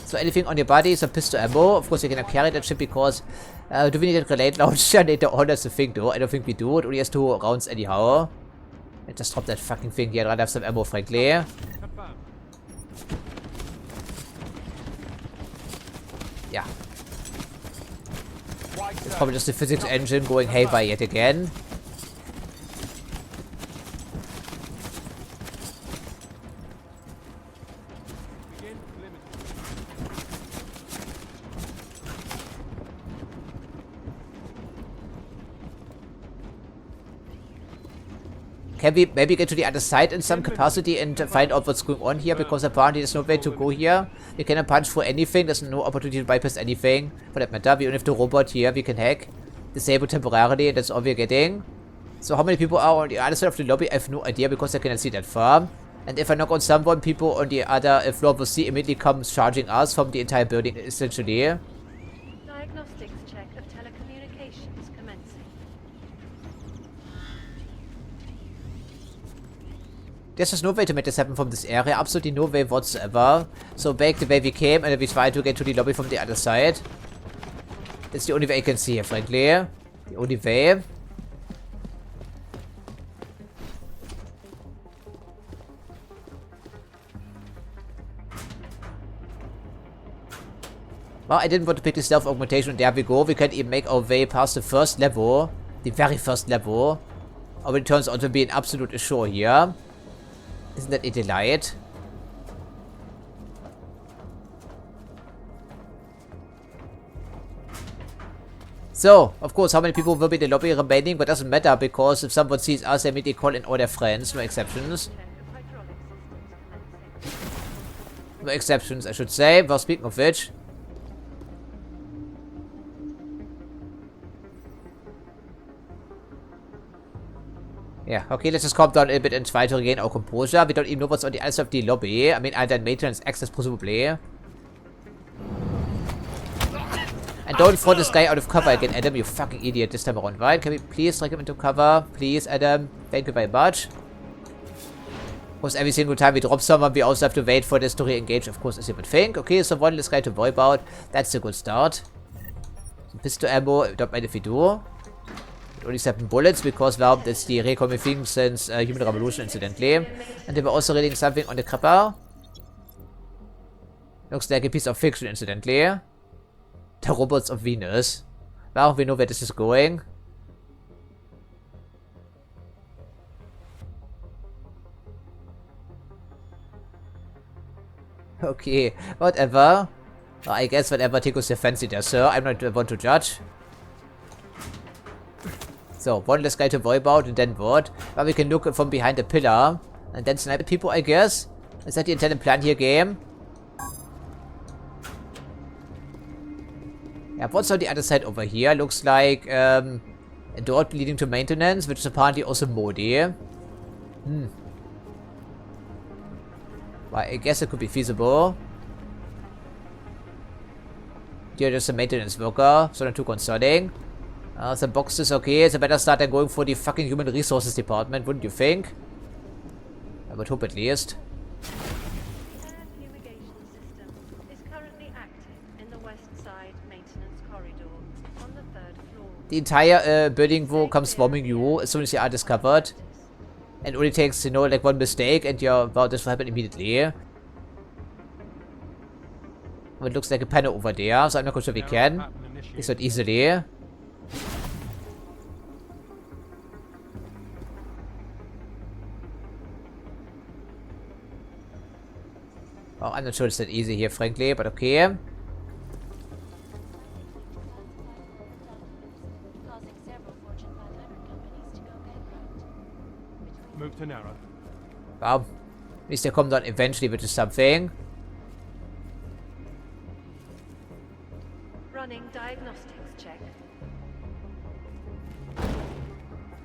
So anything on your body, some pistol ammo. Of course we cannot carry that shit because... do we need a grenade launcher later on? That's the thing though. I don't think we do. It only has 2 rounds anyhow. Let's just drop that fucking thing here. I'd rather have some ammo, frankly. Yeah. It's probably just the physics engine going haywire yet again. Can we maybe get to the other side in some capacity and find out what's going on here? Because apparently there's no way to go here. We cannot punch through anything. There's no opportunity to bypass anything. For that matter, we only have the robot here. We can hack. Disable temporarily. That's all we're getting. So how many people are on the other side of the lobby? I have no idea because I cannot see that far. And if I knock on someone, people on the other floor will see immediately come charging us from the entire building, essentially. Diagnostics check of telecommunications commencing. There's just no way to make this happen from this area. Absolutely no way whatsoever. So back the way we came and then we try to get to the lobby from the other side. That's the only way I can see here, frankly. The only way. Well, I didn't want to pick the stealth augmentation. There we go. We can even make our way past the first level. The very first level. Oh, it turns out to be an absolute assure here. Isn't that a delight? So, of course, how many people will be in the lobby remaining? But doesn't matter because if someone sees us, they immediately call in all their friends. No exceptions. No exceptions, I should say. Well, speaking of which... Yeah, okay, let's just calm down a bit and try to regain our composure. We don't even know what's on the other side of the lobby. I mean, other than maintenance access, presumably. And don't throw this guy out of cover again, Adam, you fucking idiot this time around, right? Can we please drag him into cover? Please, Adam. Thank you very much. Of course, every single time we drop someone, we also have to wait for this to re-engage, of course, as you would think. Okay, so one less guy to worry about. That's a good start. Some pistol ammo, don't mind if we do. Only 7 bullets because, well, that's the recommon thing since Human Revolution, incidentally. And they were also reading something on the crapper. Looks like a piece of fiction, incidentally. The robots of Venus. Well, we know where this is going. Okay, whatever. Well, I guess whatever tickles your fancy there, sir. I'm not one to judge. So, one less guy to worry about, and then what? Well, we can look from behind the pillar, and then snipe people, I guess? Is that the intended plan here, game? Yeah, what's on the other side over here? Looks like, a door leading to maintenance, which is apparently also Modi. Well, I guess it could be feasible. Here, there's a maintenance worker, so not too concerning. Some boxes, okay, it's a better start than going for the fucking human resources department, wouldn't you think? I would hope at least. Air fumigation system is currently active in the west side maintenance corridor on the 3rd floor. The entire building will come swarming you as soon as you are discovered. And it only takes, you know, like one mistake and you're, well, this will happen immediately. It looks like a panel over there, so I'm not quite sure we can. It's not easily. Oh, I'm not sure it's that easy here, frankly, but okay. Move to narrow. Wow. At least they come down eventually with something. Running diagnostics check.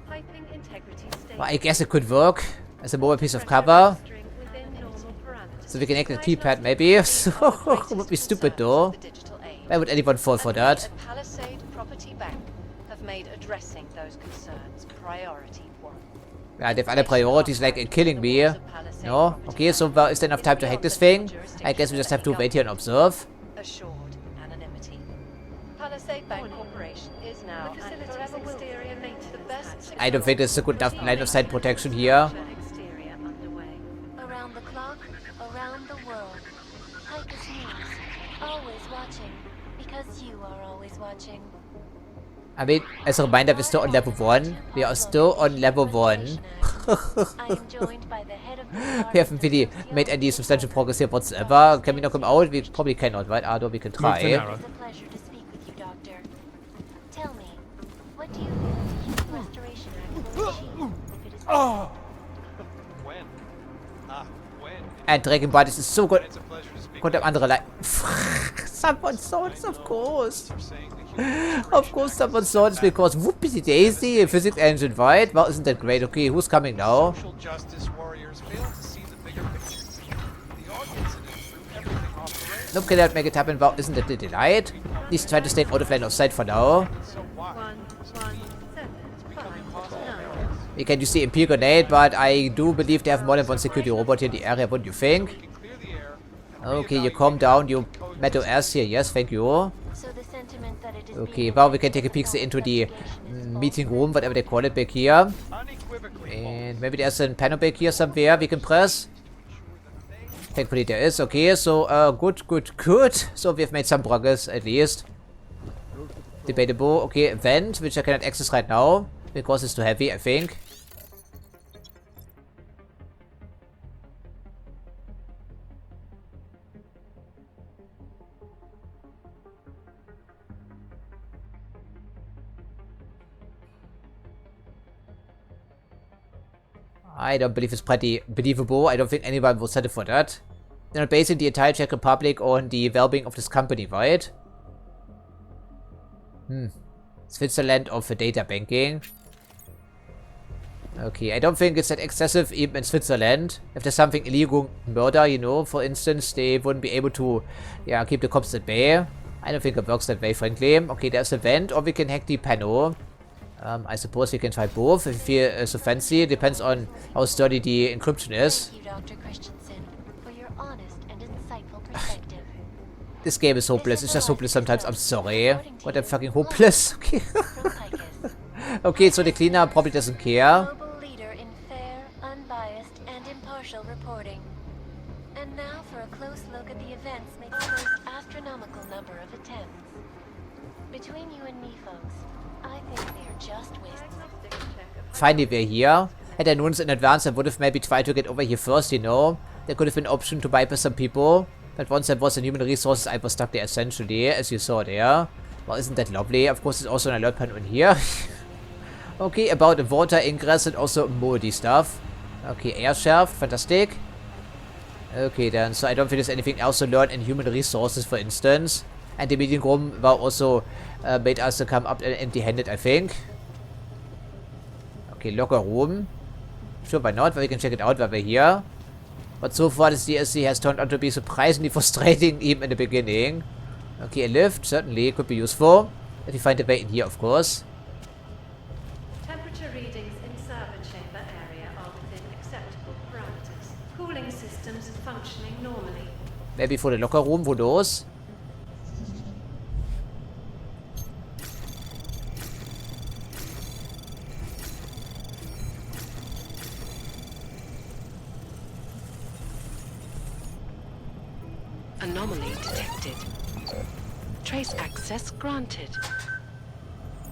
Piping integrity state. Well, I guess it could work as a mobile piece of cover. So we can act the keypad maybe. So would be stupid though. Why would anyone fall for that? Palisade Property Bank have made addressing those concerns priority 1. Yeah, they have other priorities like killing me. No? Okay, so is there enough time to hack this thing? I guess we just have to wait here and observe. Assured anonymity. Palisade Bank Corporation is now The facility's exterior maintenance. the best I don't think there's a good enough line of sight protection here. Exterior underway. Around the clock, around the world. Hikers News. Always watching. Because you are always watching. I mean, as a reminder, we're still on level 1. We are still on level 1. We haven't really made any substantial progress here whatsoever. Can we knock him out? We probably cannot, right? Although we can try. It's a pleasure to speak with you, Doctor. Tell me, what do you think the Human Restoration Act will achieve if it is When? When? And Dragon Ball, das ist so gut. It's a pleasure to speak. Kommt am andere Leid. Someone swords, of course. Of course someone swords because whoopsie daisy, physics engine, right? Well, isn't that great? Okay, who's coming now? Social justice warriors fail to see the bigger picture. The audience threw everything off the rails. Look, can that make it happen? Well, isn't that the delight? Please try to stay out of line of sight for now. 11759. We can use the Imperial Grenade, but I do believe they have more than one security robot here in the area, wouldn't you think? Okay, you calm down, you metal ass here. Yes, thank you. Okay, well, we can take a peek into the meeting room, whatever they call it back here. And maybe there's a panel back here somewhere we can press. Thankfully there is. Okay, so good. So we have made some progress at least. Debatable. Okay, event, which I cannot access right now because it's too heavy, I think. I don't believe it's pretty believable. I don't think anyone will settle for that. They're basing the entire Czech Republic on the well-being of this company, right? Switzerland of data banking. Okay, I don't think it's that excessive even in Switzerland. If there's something illegal, murder, you know, for instance, they wouldn't be able to, yeah, keep the cops at bay. I don't think it works that way, frankly. Okay, there's a vent, or we can hack the panel. I suppose we can try both if you feel so fancy. Depends on how sturdy the encryption is. Thank you, Dr. Christensen, for your honest and insightful perspective. This game is hopeless. It's just hopeless sometimes. I'm sorry. What a fucking hopeless. Okay. Okay, so the cleaner probably doesn't care. Global leader in fair, unbiased, and impartial reporting. And now for a close look at the events making the most astronomical number of attempts. Between you and me, folks, I think they're just wasting. Finally, we're here. Had I known this in advance, I would have maybe tried to get over here first, you know. There could have been an option to bypass some people. But once I was in human resources, I was stuck there essentially, as you saw there. Well, isn't that lovely? Of course, there's also an alert panel in here. Okay, about the water ingress and also moldy stuff. Okay, air shaft, fantastic. Okay then, so I don't think there's anything else to learn in human resources, for instance. And the meeting room also made us to come up empty-handed, I think. Okay, locker room. Sure, why not? Well, we can check it out while we're here. But so far, this DLC has turned out to be surprisingly frustrating, even in the beginning. Okay, a lift, certainly, could be useful. If you find a way in here, of course. Temperature readings in server chamber area are within acceptable parameters. Cooling systems functioning normally. Maybe for the locker room, who knows? Anomaly detected. Trace access granted.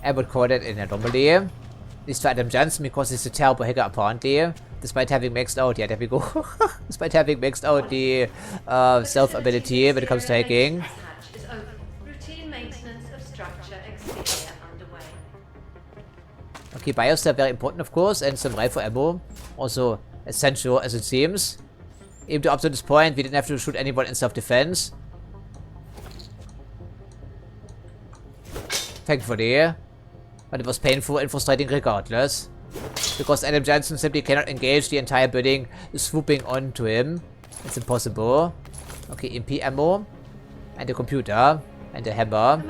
I would call it an anomaly. At least for Adam Jensen, because he's a terrible hacker apparently. Despite having maxed out, yeah, there we go. Despite having maxed out the self ability when it comes to hacking. Routine maintenance of structure exterior underway. Okay, bios are very important, of course, and some rifle ammo. Also essential, as it seems. Even up to this point, we didn't have to shoot anyone in self-defense. Thankfully. But it was painful and frustrating regardless. Because Adam Jensen simply cannot engage the entire building swooping onto him. It's impossible. Okay, MP ammo. And a computer. And a hammer.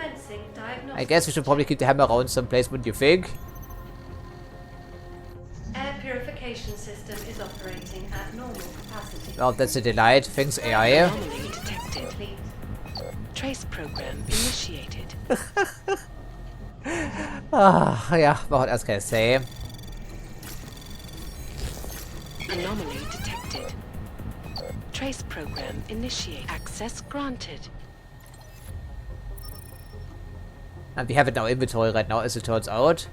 I guess we should probably keep the hammer around someplace, wouldn't you think? Air purification system is operating at normal capacity. Well, that's a delight. Thanks, AI. Anomaly detected. Trace program initiated. Ja, what else can I say? Anomaly detected. Trace program initiate. Access granted. And we have it in our inventory right now, as it turns out.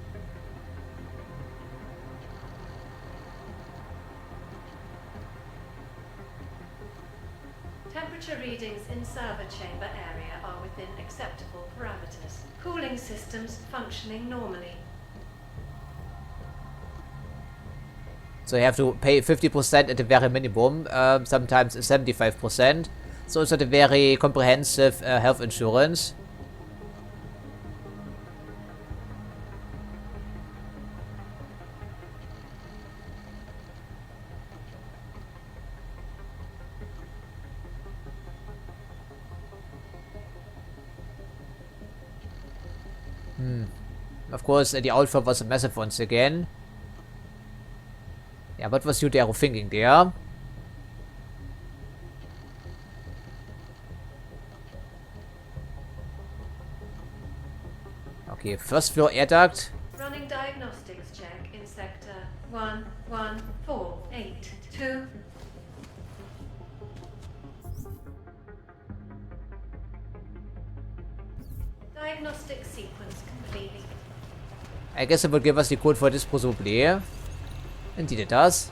Temperature readings in server chamber area are within acceptable parameters. Cooling systems functioning normally. So you have to pay 50% at the very minimum, sometimes 75%. So it's not a very comprehensive health insurance. Of course, the outfit was massive once again. Yeah, what was you there thinking there? Okay, first floor air duct. Running diagnostics check in sector 11482. Diagnostic sequence complete. I guess it would give us the code for this presumably. Indeed it does.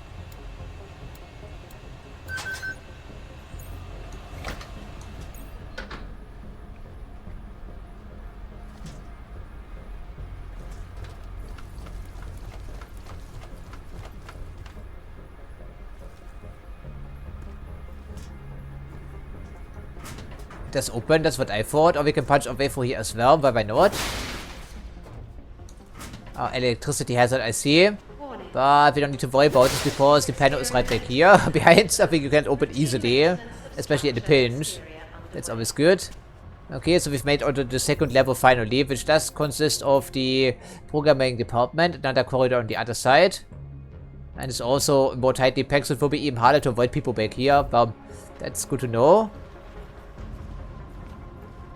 That's open, that's what I thought. Or we can punch our way through here as well, but why not? Electricity hazard, I see. But we don't need to worry about it because the panel is right back here behind. I think you can open easily, especially at the pinch. That's always good. Okay, so we've made it onto the second level finally, which does consist of the programming department, another corridor on the other side. And it's also more tightly packed, so it will be even harder to avoid people back here. But that's good to know.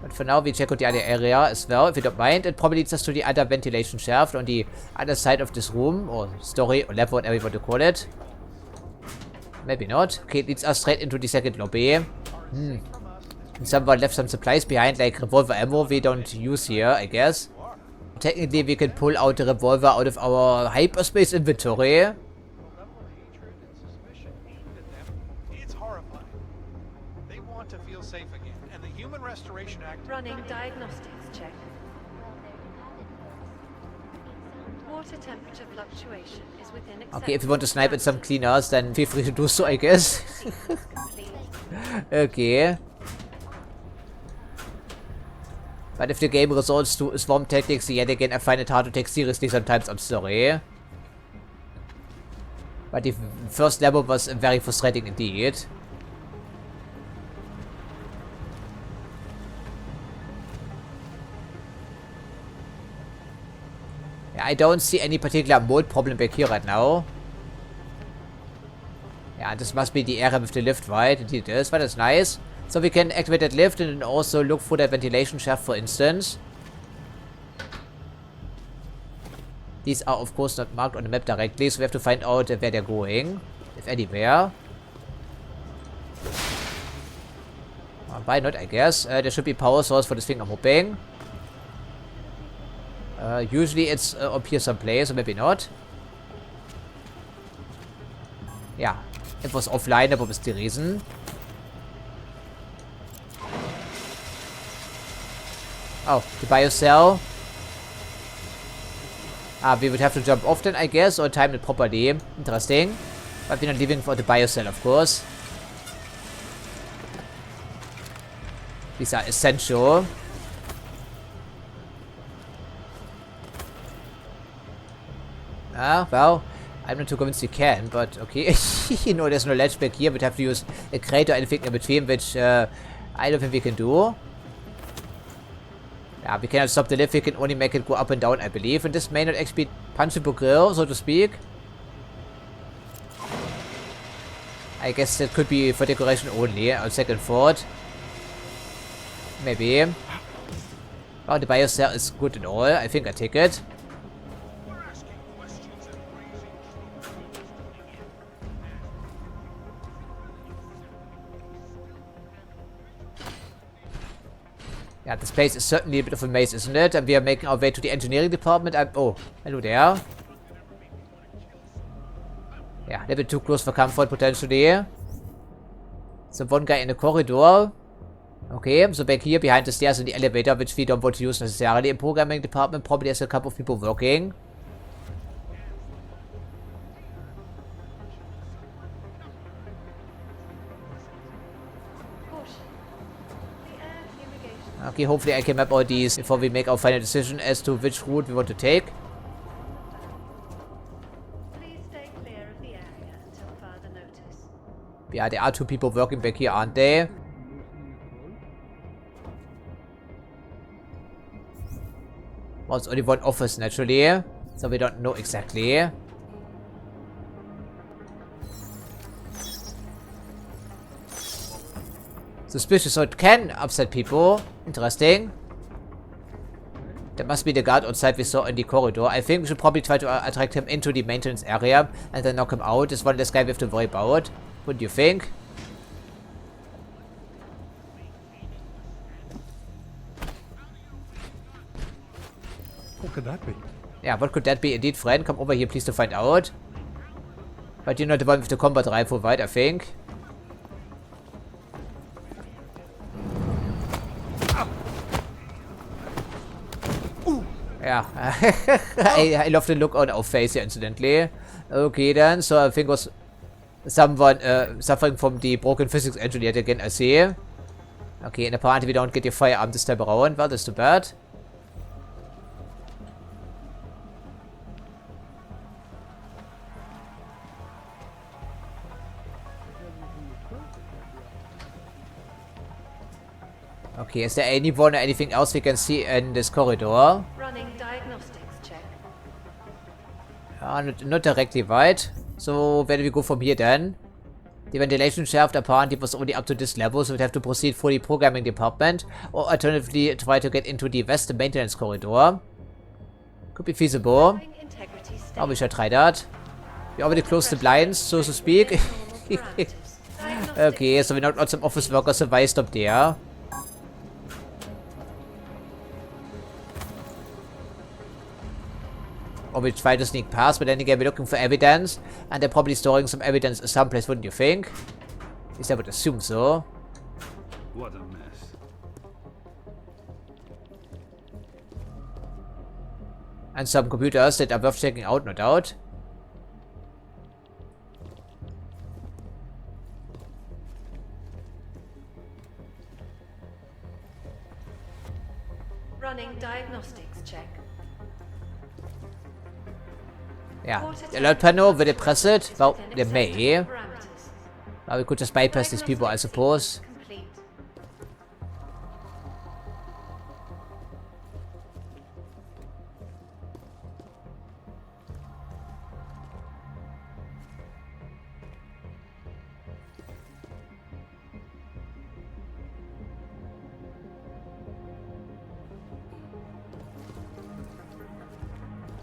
But for now, we check out the other area as well, if you don't mind. It probably leads us to the other ventilation shaft on the other side of this room, or story, or level, whatever you want to call it. Maybe not. Okay, it leads us straight into the second lobby. And someone left some supplies behind, like revolver ammo we don't use here, I guess. Technically, we can pull out the revolver out of our hyperspace inventory. It's horrifying. They want to feel safe again. And the Human Restoration Act... Running diagnostics check. Water temperature fluctuation is within acceptable. Okay, if you want to snipe at some cleaners, then feel free to do so, I guess. Okay. But if the game resorts to swarm tactics yet again, I find it hard to take seriously sometimes, I'm sorry. But the first level was very frustrating indeed. Yeah, I don't see any particular mold problem back here right now. Yeah, this must be the area with the lift, right? Indeed it is, but that's nice. So we can activate that lift and then also look for that ventilation shaft, for instance. These are, of course, not marked on the map directly, so we have to find out where they're going, if anywhere. why not, I guess. There should be power source for this thing, I'm hoping. Usually it's up here someplace, or maybe not. Ja, etwas offline, aber bis die Riesen. Oh, the biocell. We would have to jump off then, I guess, or time it properly. Interesting. But we're not leaving for the biocell, of course. These are essential. Well, I'm not too convinced you can, but okay. You know, there's no ledge back here. We'd have to use a crate or anything in between, which I don't think we can do. Yeah, we cannot stop the lift. We can only make it go up and down, I believe. And this may not actually be punchable grill, so to speak. I guess that could be for decoration only, on second thought. Maybe. Oh, the biocell is good and all. I think I take it. Yeah, this place is certainly a bit of a maze, isn't it? And we are making our way to the engineering department. Oh, hello there. Yeah, a little bit too close for comfort, potentially. So one guy in the corridor. Okay, so back here behind the stairs in the elevator, which we don't want to use necessarily in programming department. Probably there's a couple of people working. Okay, hopefully I can map all these before we make our final decision as to which route we want to take. Please stay clear of the area until further notice. Yeah, there are two people working back here, aren't they? Well, it's only one office, naturally. So we don't know exactly. Suspicious, so it can upset people. Interesting. That must be the guard outside we saw in the corridor. I think we should probably try to attract him into the maintenance area and then knock him out. There's one less guy we have to worry about. What do you think? What could that be? Yeah, what could that be indeed, friend? Come over here, please, to find out. But you're not the one with the combat rifle, right, I think. Yeah, I love the look on our face here, incidentally. Okay then, so I think it was someone suffering from the broken physics engine yet again, I see. Okay, and apparently we don't get the firearm this time around. Well, that's too bad. Okay, is there anyone or anything else we can see in this corridor? Running diagnostics check. Not directly, right? So where do we go from here then? The ventilation shaft apparently was only up to this level, so we'd have to proceed for the programming department, or alternatively try to get into the west maintenance corridor. Could be feasible. Oh, we shall try that. We already closed the blinds, so to speak. Okay, so we knocked out some office workers, so why stop there? Or we try to sneak past, but then again we're looking for evidence, and they're probably storing some evidence someplace, wouldn't you think? At least I would assume so. What a mess. And some computers that are worth checking out, no doubt. Running diagnostics check. Yeah, the alert panel, will they press it? Well, they may. Well, we could just bypass these people, I suppose.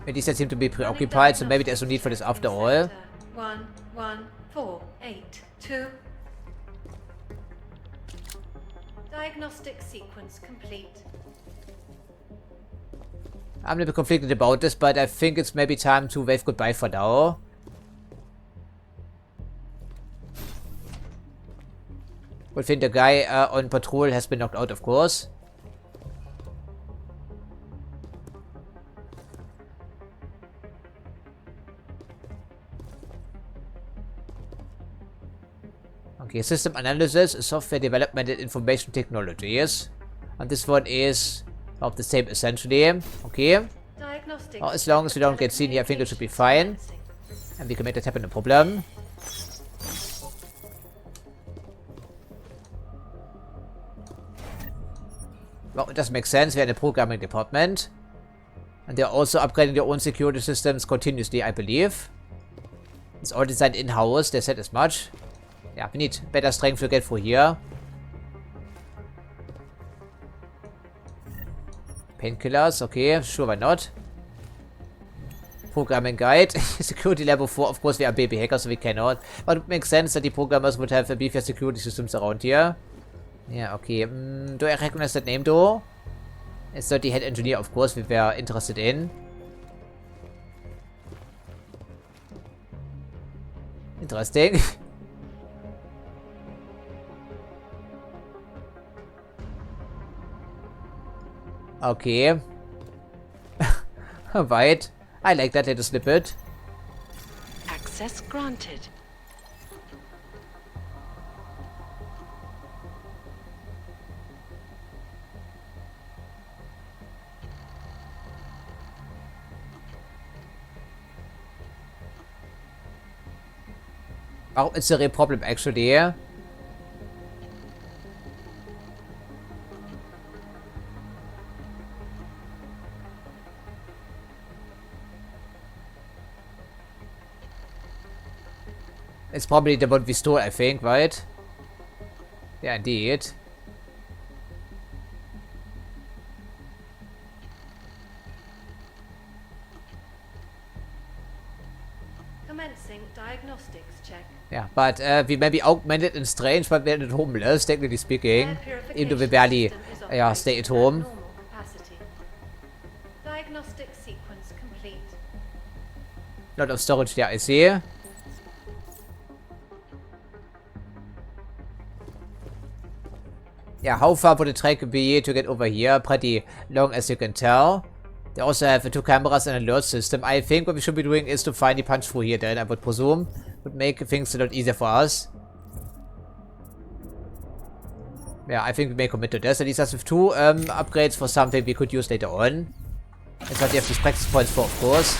These seem to be preoccupied, so maybe there's no need for this after all. 1148-2. Diagnostic sequence complete. I'm a little bit conflicted about this, but I think it's maybe time to wave goodbye for now. We think the guy on patrol has been knocked out, of course. Okay, system analysis, software development and information technologies. And this one is of the same essentially. Okay. Oh, as long as we don't get seen here, I think it should be fine. And we can make that happen, no problem. Well, it does make sense. We're in the programming department. And they're also upgrading their own security systems continuously, I believe. It's all designed in-house, they said as much. Yeah, we need better strength to get through here. Painkillers, okay, sure, why not? Programming guide. Security level 4, of course we are baby hackers, so we cannot. But it makes sense that the programmers would have beefier security systems around here. Yeah, okay. Do I recognize that name though? It's not the head engineer, of course, we were interested in. Interesting. Okay. Right. I like that little snippet. Access granted. Oh, it's a real problem actually. It's probably the one we stole, I think, right? Yeah, indeed. Commencing diagnostics check. Yeah, but we may be augmented and strange, but we're not homeless, technically speaking. Even though we barely stay at home. Diagnostic sequence complete. Lot of storage there, I see. Yeah, how far would the trek be to get over here? Pretty long, as you can tell. They also have 2 cameras and an alert system. I think what we should be doing is to find the punch through here then, I would presume. Would make things a lot easier for us. Yeah, I think we may commit to this. At least us with 2 upgrades for something we could use later on. That's what we have these practice points for, of course.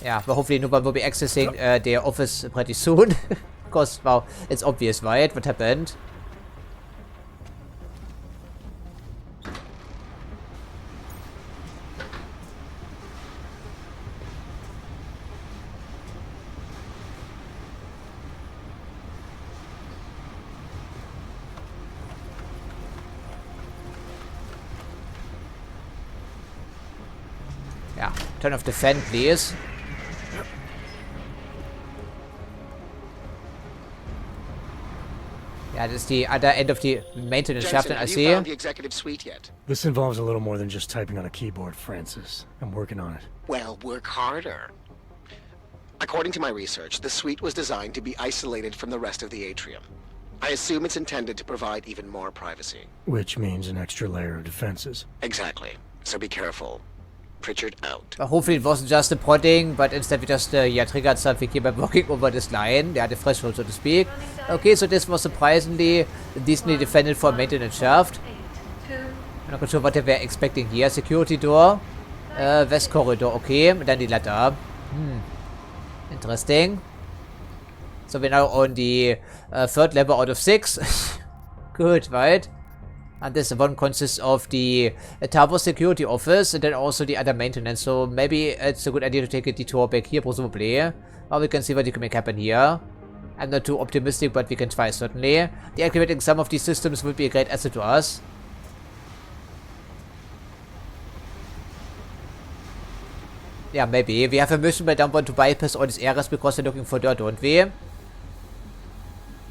Yeah, but hopefully no one will be accessing their office pretty soon. Because, well, it's obvious, right? What happened? Yeah, turn off the fan, please. Yeah, that's the other end of the maintenance shaft, and I see. Have you found the executive suite yet? This involves a little more than just typing on a keyboard, Francis. I'm working on it. Well, work harder. According to my research, the suite was designed to be isolated from the rest of the atrium. I assume it's intended to provide even more privacy. Which means an extra layer of defenses. Exactly. So be careful. Pritchard out. But hopefully it wasn't just a prodding, but instead we just triggered something here by walking over this line. They had a threshold, so to speak. Okay, so this was surprisingly decently defended for a maintenance shaft. I'm not sure what they were expecting here. Security door. West corridor, okay. And then the ladder. Interesting. So we're now on the 3rd level out of 6. Good, right? And this one consists of the tower security office and then also the other maintenance. So maybe it's a good idea to take a detour back here, presumably. Or we can see what you can make happen here. I'm not too optimistic, but we can try, certainly. Deactivating some of these systems would be a great asset to us. Yeah, maybe. We have a mission, but I don't want to bypass all these areas because we're looking for dirt, don't we?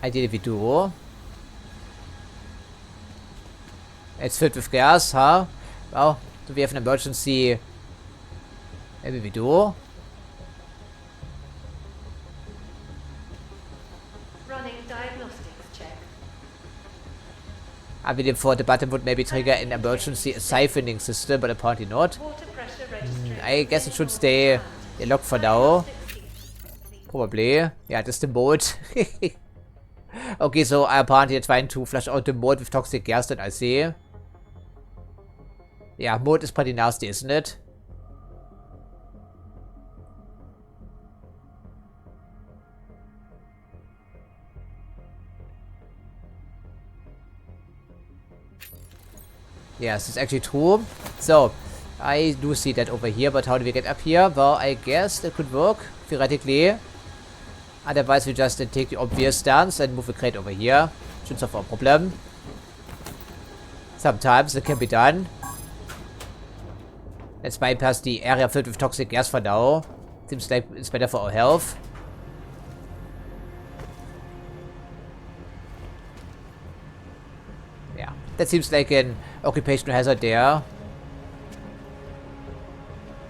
Ideally we do. It's filled with gas, huh? Well, do we have an emergency? Maybe we do. Running diagnostics check. I believe the button would maybe trigger an emergency siphoning system, but apparently not. Water pressure registering. I guess it should stay locked for now. Probably. Yeah, that's the mode. Okay, so apparently they're trying to flush out the mode with toxic gas that I see. Yeah, mode is pretty nasty, isn't it? Yes, it's actually true. So, I do see that over here, but how do we get up here? Well, I guess that could work, theoretically. Otherwise, we just take the obvious stance and move the crate over here. Should solve our problem. Sometimes it can be done. Let's bypass the area filled with toxic gas for now. Seems like it's better for our health. Yeah, that seems like an occupational hazard there.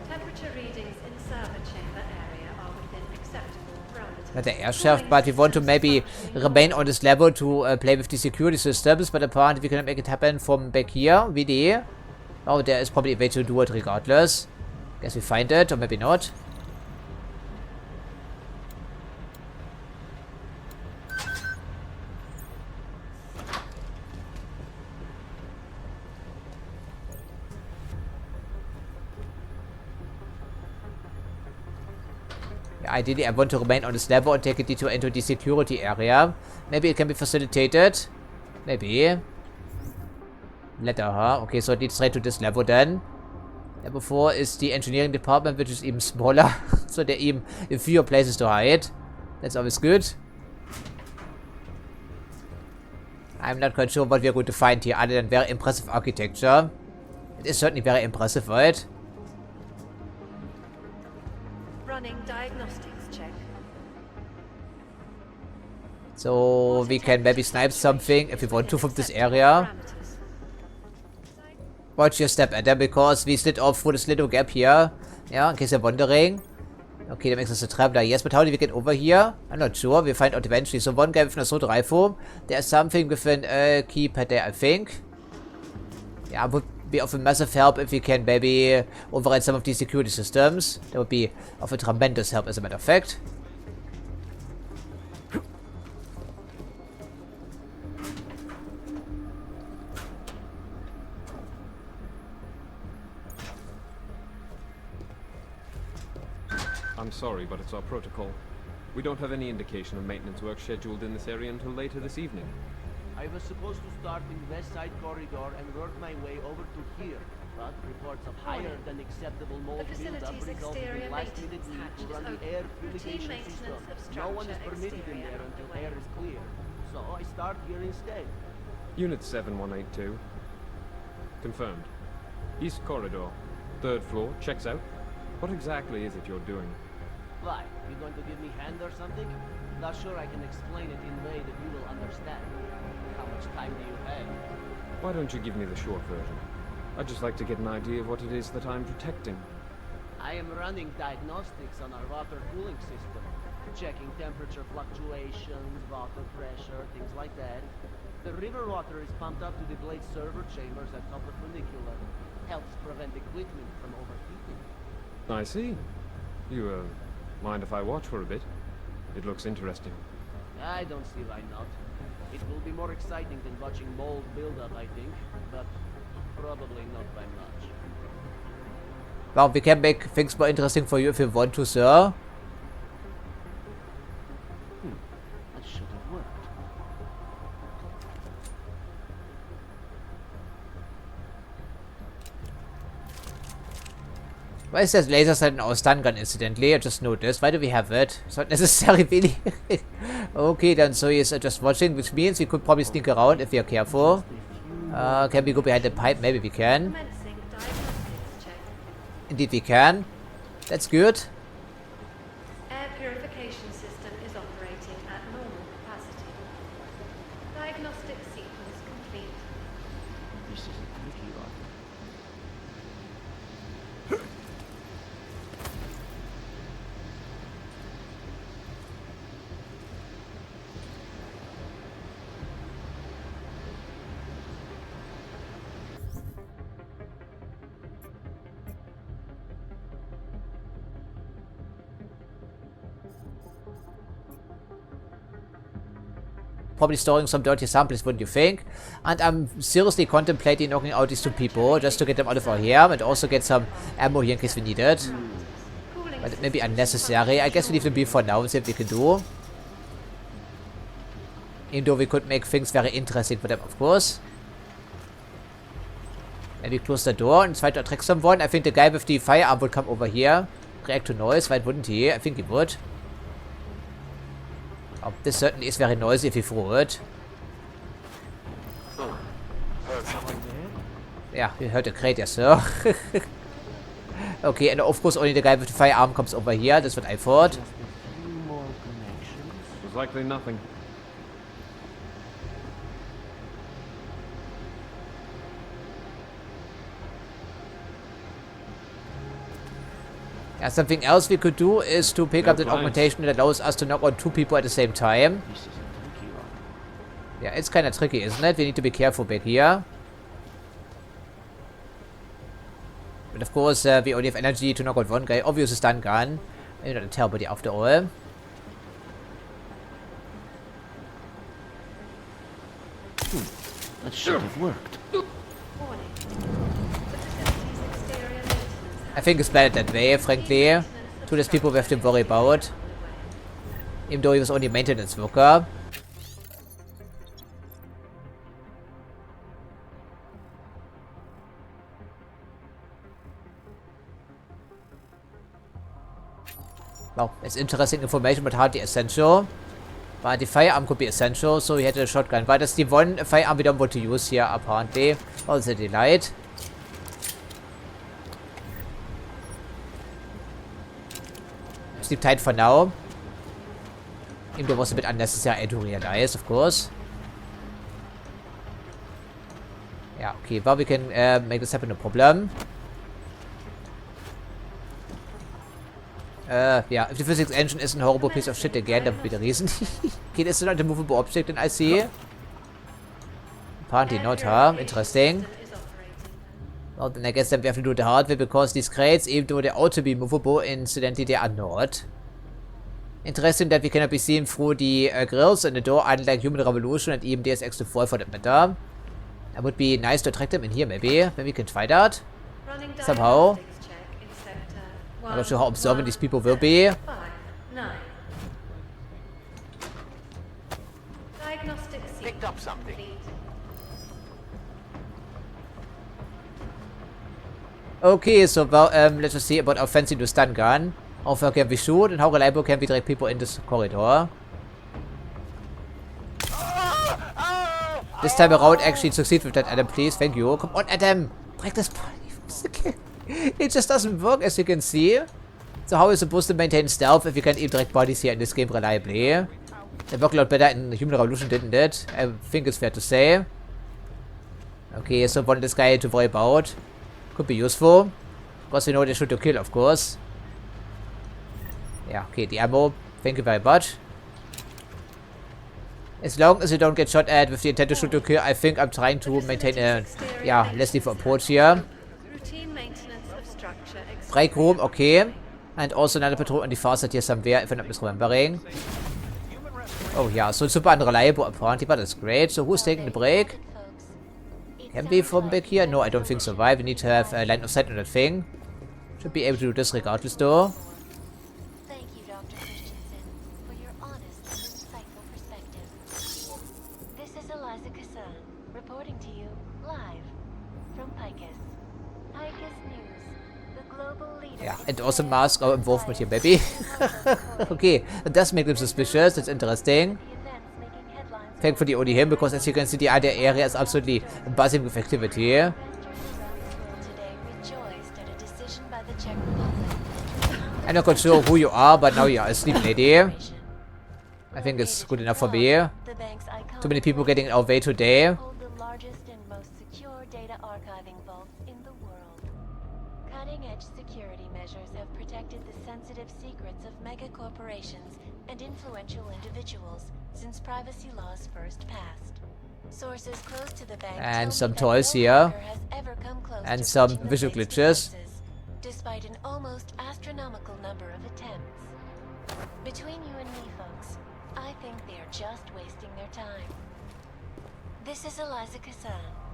Temperature readings in server chamber area are within acceptable parameters. Not the air shaft, but we want to maybe remain on this level to play with the security systems, but apparently we cannot make it happen from back here, VD. Oh, there is probably a way to do it regardless. Guess we find it, or maybe not. Yeah, ideally, I want to remain on this level and take a detour into the security area. Maybe it can be facilitated. Maybe. Letter, huh? Okay, so it leads straight to this level then. Level 4 is the engineering department, which is even smaller. So there are even fewer places to hide. That's always good. I'm not quite sure what we're going to find here, other than very impressive architecture. It is certainly very impressive, right? Running diagnostics check. So we can maybe snipe something if we want to from this area. Watch your step, Adam, because we slid off through this little gap here. Yeah, in case you're wondering. Okay, that makes us a traveler. Yes, but how do we get over here? I'm not sure. We'll find out eventually. So one guy with an assault rifle. There's something with an keypad there, I think. Yeah, would be of a massive help if we can maybe override some of these security systems. That would be of a tremendous help, as a matter of fact. I'm sorry, but it's our protocol. We don't have any indication of maintenance work scheduled in this area until later this evening. I was supposed to start in the west side corridor and work my way over to here, but reports of higher than acceptable mold buildup resulted in last-minute need to run the air purification system. No one is permitted in there until air is clear, so I start here instead. Unit 7182. Confirmed. East corridor. 3rd floor. Checks out. What exactly is it you're doing? Why? You going to give me hand or something? Not sure I can explain it in a way that you will understand. How much time do you have? Why don't you give me the short version? I'd just like to get an idea of what it is that I'm protecting. I am running diagnostics on our water cooling system. Checking temperature fluctuations, water pressure, things like that. The river water is pumped up to the blade server chambers at upper funicular. Helps prevent equipment from overheating. I see. You, mind if I watch for a bit? It looks interesting. I don't see why not. It will be more exciting than watching mold build up, I think, but probably not by much. Well, we can make things more interesting for you if you want to, sir. That should have worked. Why is that laser sight in our stun gun, incidentally? I just noticed. Why do we have it? It's not necessary, really. Okay, then so he's just watching, which means we could probably sneak around if we are careful. Can we go behind the pipe? Maybe we can. Indeed we can. That's good. Air purification system is operating at normal capacity. Diagnostic sequence complete. This is probably storing some dirty samples, wouldn't you think? And I'm seriously contemplating knocking out these 2 people just to get them out of our hair and also get some ammo here in case we need it. But it may be unnecessary. I guess we leave them be for now and see what we can do. Even though we could make things very interesting for them, of course. Maybe close the door and try to attract someone. I think the guy with the firearm would come over here. React to noise, why wouldn't he? I think he would. Oh, this certainly is very noisy if he threw it. Yeah, we heard a crate, yes sir. Okay, and of course only the guy with the firearm comes over here. That's what I thought. Was likely nothing. Yeah, something else we could do is to pick up that augmentation that allows us to knock out 2 people at the same time. Yeah, it's kind of tricky, isn't it? We need to be careful back here. But of course, we only have energy to knock out 1 guy. Obviously, stun gun. Maybe not a terrible idea after all. That should have worked. I think it's better that way, frankly. To these people we have to worry about. Even though he was only a maintenance worker. Well, it's interesting information, but hardly essential. But the firearm could be essential, so he had a shotgun. But that's the one firearm we don't want to use here, apparently. Also a delight. Sleep tight for now. Even though it was a bit unnecessary, I do realize, of course. Yeah, okay, well, we can make this happen, no problem. Yeah, if the physics engine is a horrible piece of shit again, that would be the reason. Okay, this is not a movable object in IC. Apparently not, huh? Interesting. Well, then I guess then we have to do the hard way, because these crates, even though they ought to be movable, incidentally they are not. Interesting that we cannot be seen through the grills in the door, unlike Human Revolution and even Deus Ex 4 for that matter. That would be nice to attract them in here, maybe. Maybe we can try that. Somehow. I'm not sure how observant these people will be. Picked up something. Okay, so well, let's just see about our fancy new stun gun. How far can we shoot and how reliable can we direct people in this corridor? This time around actually succeed with that, Adam, please. Thank you. Come on, Adam. Break this point. It just doesn't work, as you can see. So how are you supposed to maintain stealth if you can't even direct bodies here in this game reliably? It worked a lot better in Human Revolution, didn't it? I think it's fair to say. Okay, so one this guy to worry about. Could be useful. Because we know they shoot to kill, of course. Yeah, okay, the ammo. Thank you very much. As long as you don't get shot at with the intent to shoot to kill, I think I'm trying to maintain a, yeah, less lethal approach here. Break room, okay. And also another patrol on the far side here somewhere, if I'm not misremembering. Oh yeah, so super unreliable apparently, but that's great. So who's taking the break? Can we from back here? No, I don't think so. Why? We need to have a line of sight on that thing. Should be able to do this regardless though. Thank you, Dr. Christensen, for your honest and insightful perspective. This is Eliza Kassan, reporting to you live from Picus. Picus News, the global leader. Yeah, and also mask our involvement here, baby. Okay, that does make them suspicious. That's interesting. Thankfully only him, because as you can see, the other area is absolutely buzzing with activity. I'm not quite sure who you are, but now you are asleep, lady. I think it's good enough for me. Too many people getting in our way today. Cutting-edge security measures have protected the sensitive secrets of mega corporations and influential individuals since privacy laws first passed. Sources close to the bank and some toys here. And some visual glitches. Despite an almost astronomical number of attempts. Between you and me, folks, I think they're just wasting their time. This is Eliza Kassan,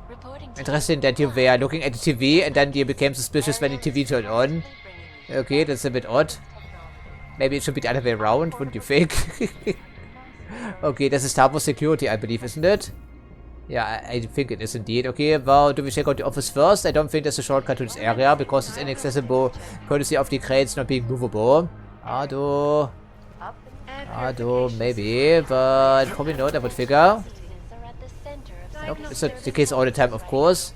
reporting to Interesting that you were looking at the TV and then you became suspicious when the TV turned on. Okay, that's a bit odd. Maybe it should be the other way around, wouldn't you think? Okay, this is Tower Security, I believe, isn't it? Yeah, I think it is indeed. Okay, well, do we check out the office first? I don't think there's a shortcut to this area because it's inaccessible courtesy of the crates not being movable. Ado, maybe, but probably not, I would figure. Nope, it's not the case all the time, of course.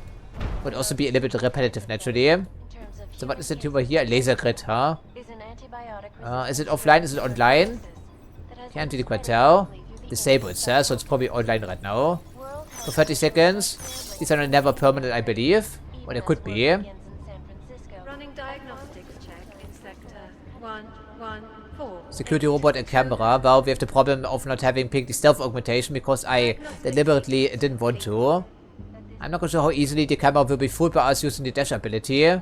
Would also be a little bit repetitive, naturally. So what is it over here? A laser grid, huh? Is it offline? Is it online? Can't really quite tell. Disable it says, so it's probably online right now. For 30 seconds. These are never permanent, I believe. Well, it could be. Running diagnostics check in sector 114. Security robot and camera. Well, we have the problem of not having picked the stealth augmentation because I deliberately didn't want to. I'm not quite sure how easily the camera will be fooled by us using the dash ability.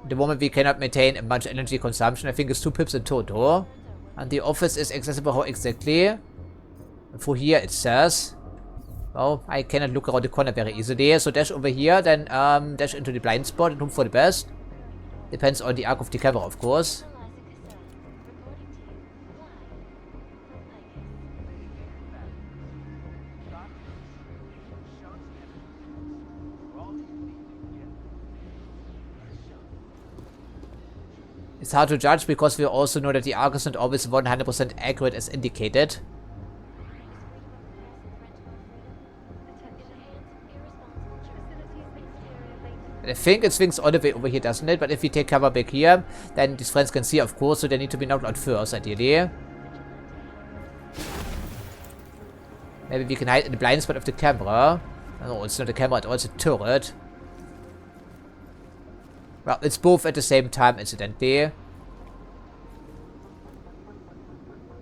The moment we cannot maintain a much energy consumption, I think it's 2 pips in total. And the office is accessible how exactly? And for here it says. Well, I cannot look around the corner very easily. So dash over here, then dash into the blind spot and hope for the best. Depends on the arc of the camera, of course. It's hard to judge because we also know that the arc is not always 100% accurate as indicated. And I think it swings all the way over here, doesn't it? But if we take cover back here, then these friends can see, of course, so they need to be knocked out first, ideally. Maybe we can hide in the blind spot of the camera. No, it's not a camera at all, it's a turret. Well, it's both at the same time, incidentally.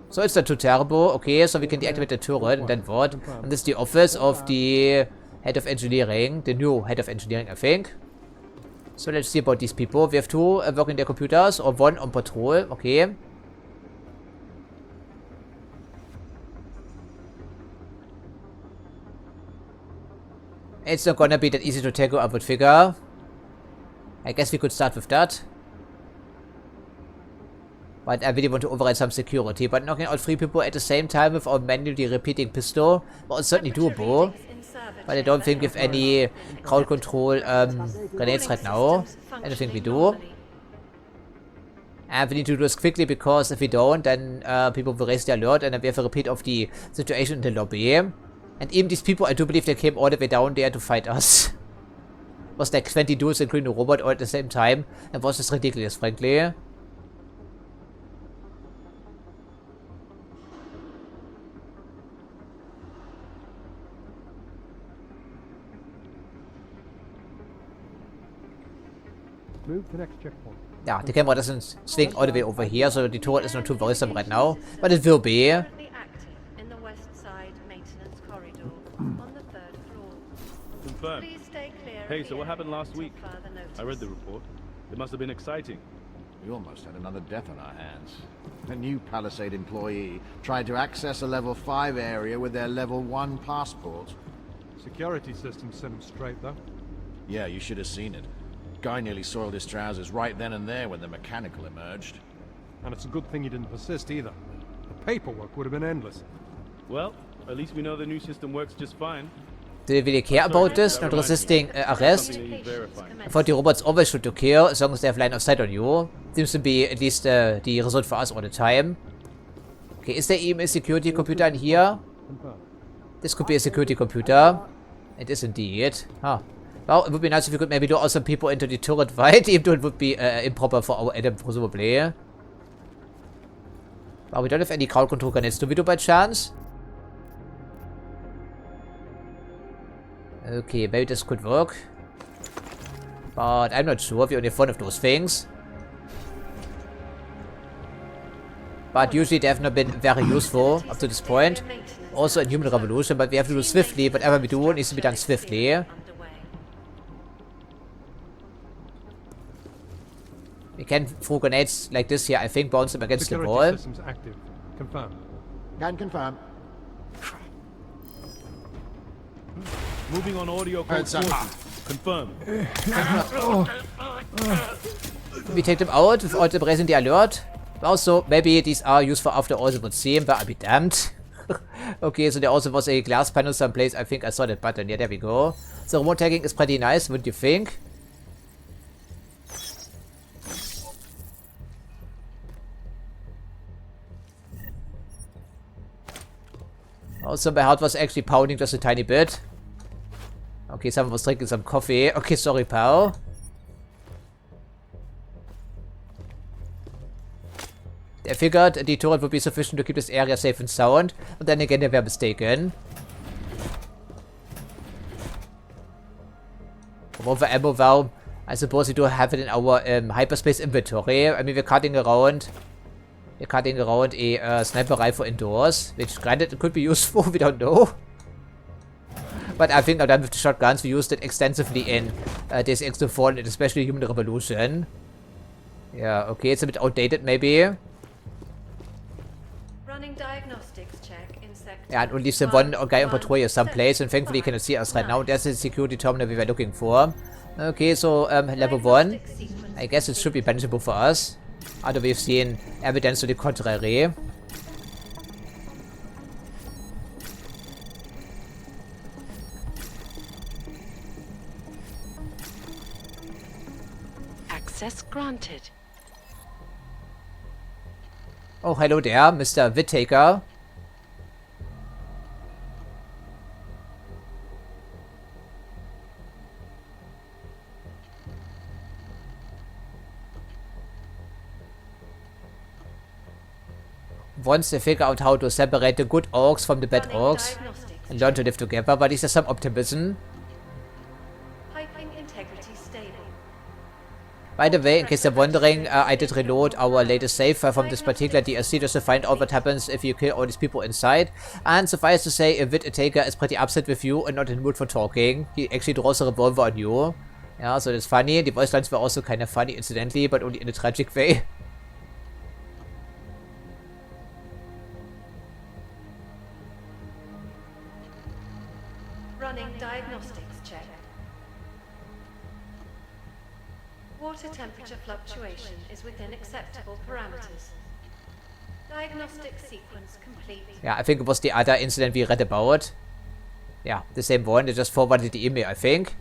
So it's not too terrible. Okay, so we can deactivate the turret, and then what? And this is the office of the head of engineering. The new head of engineering, I think. So let's see about these people. We have 2 working their computers, or 1 on patrol. Okay. It's not gonna be that easy to tackle, I would figure. I guess we could start with that. But I really want to override some security. But knocking out 3 people at the same time without manually repeating pistol, well, it's certainly doable. But I don't think with any crowd control grenades right now. I don't think we do. And we need to do this quickly because if we don't, then people will raise the alert and then we have a repeat of the situation in the lobby. And even these people, I do believe they came all the way down there to fight us. It was like 20 dudes including the robot all at the same time. That was just ridiculous, frankly. Move to next checkpoint. Yeah, the camera doesn't swing all the way over here, so the turret is not too worrisome right now. But it will be. Currently active in the west side maintenance corridor on the 3rd floor. Confirmed. Please stay clear. Hey, so what happened last week? Further notice. I read the report. It must have been exciting. We almost had another death on our hands. A new Palisade employee tried to access a level 5 area with their level 1 passport. Security system sent him straight, though. Yeah, you should have seen it. Guy nearly soiled his trousers right then and there when the mechanical emerged. And it's a good thing you didn't persist either. The paperwork would have been endless. Well, at least we know the new system works just fine. Do they really care about this? Not resisting arrest? I thought the robots always shoot to kill as long as they have line of sight on you. Seems to be at least the result for us all the time. Okay, is there even a security computer in here? This could be a security computer. It is indeed. Huh. Well, it would be nice if we could maybe lure some people into the turret fight, even though it would be improper for our Adam, presumably. Well, we don't have any crowd control grenades, do we do by chance? Okay, maybe this could work. But I'm not sure, we only have 1 of those things. But usually they have not been very useful up to this point. Also in Human Revolution, but we have to do swiftly. Whatever we do needs to be done swiftly. We can throw grenades like this here, I think, bounce them against the wall. System's active. Confirm. Can confirm. Moving on audio code 40. Confirm. We take them out without them raising the alert. Also, maybe these are used for after all the would seem, but I'll be damned. Okay, so there also was a glass panel someplace. I think I saw that button. Yeah, there we go. So remote tagging is pretty nice, wouldn't you think? Also, my heart was actually pounding just a tiny bit. Okay, someone was drinking some coffee. Okay, sorry, pal. I figured the turret would be sufficient to keep this area safe and sound, but then again they were mistaken. Over ammo valve, I suppose we do have it in our hyperspace inventory. I mean, we're cutting around a sniper rifle indoors, which granted it could be useful, we don't know. But I think I'm done with the shotguns. We used it extensively in Deus Ex and especially Human Revolution. Yeah, okay, it's a bit outdated maybe. Diagnostics check in sector. Yeah, and only the one guy on patrol is someplace, and thankfully he cannot see us right now. There's the security terminal we were looking for. Okay, so level 1. I guess it should be manageable for us. Although we've seen evidence to the contrary. Access granted. Oh, hello there, Mr. Whittaker. Once they figure out how to separate the good orcs from the bad orcs and learn to live together, but is there some optimism? Piping integrity stable. By the way, in case you're wondering, I did reload our latest save from this particular DLC just to find out what happens if you kill all these people inside. And suffice to say, Whittaker is pretty upset with you and not in the mood for talking. He actually draws a revolver on you. Yeah, so that's funny. The voice lines were also kind of funny, incidentally, but only in a tragic way. Running diagnostics check. Water temperature fluctuation is within acceptable parameters. Diagnostic sequence complete. Yeah, I think it was the other incident we read about. Yeah, the same one. They just forwarded the email, I think.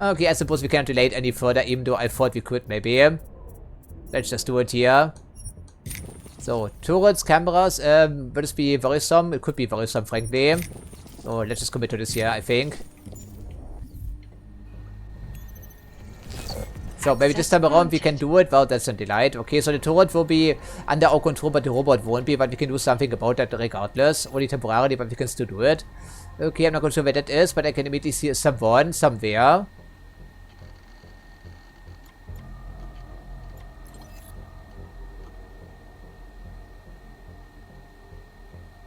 Okay, I suppose we can't delay it any further, even though I thought we could maybe. Let's just do it here. So, turrets, cameras, will this be worrisome? It could be worrisome, frankly. So, let's just commit to this here, I think. So, maybe this time around we can do it. Well, that's a delight. Okay, so the turret will be under our control, but the robot won't be. But we can do something about that regardless. Only temporarily, but we can still do it. Okay, I'm not quite sure where that is, but I can immediately see someone, somewhere.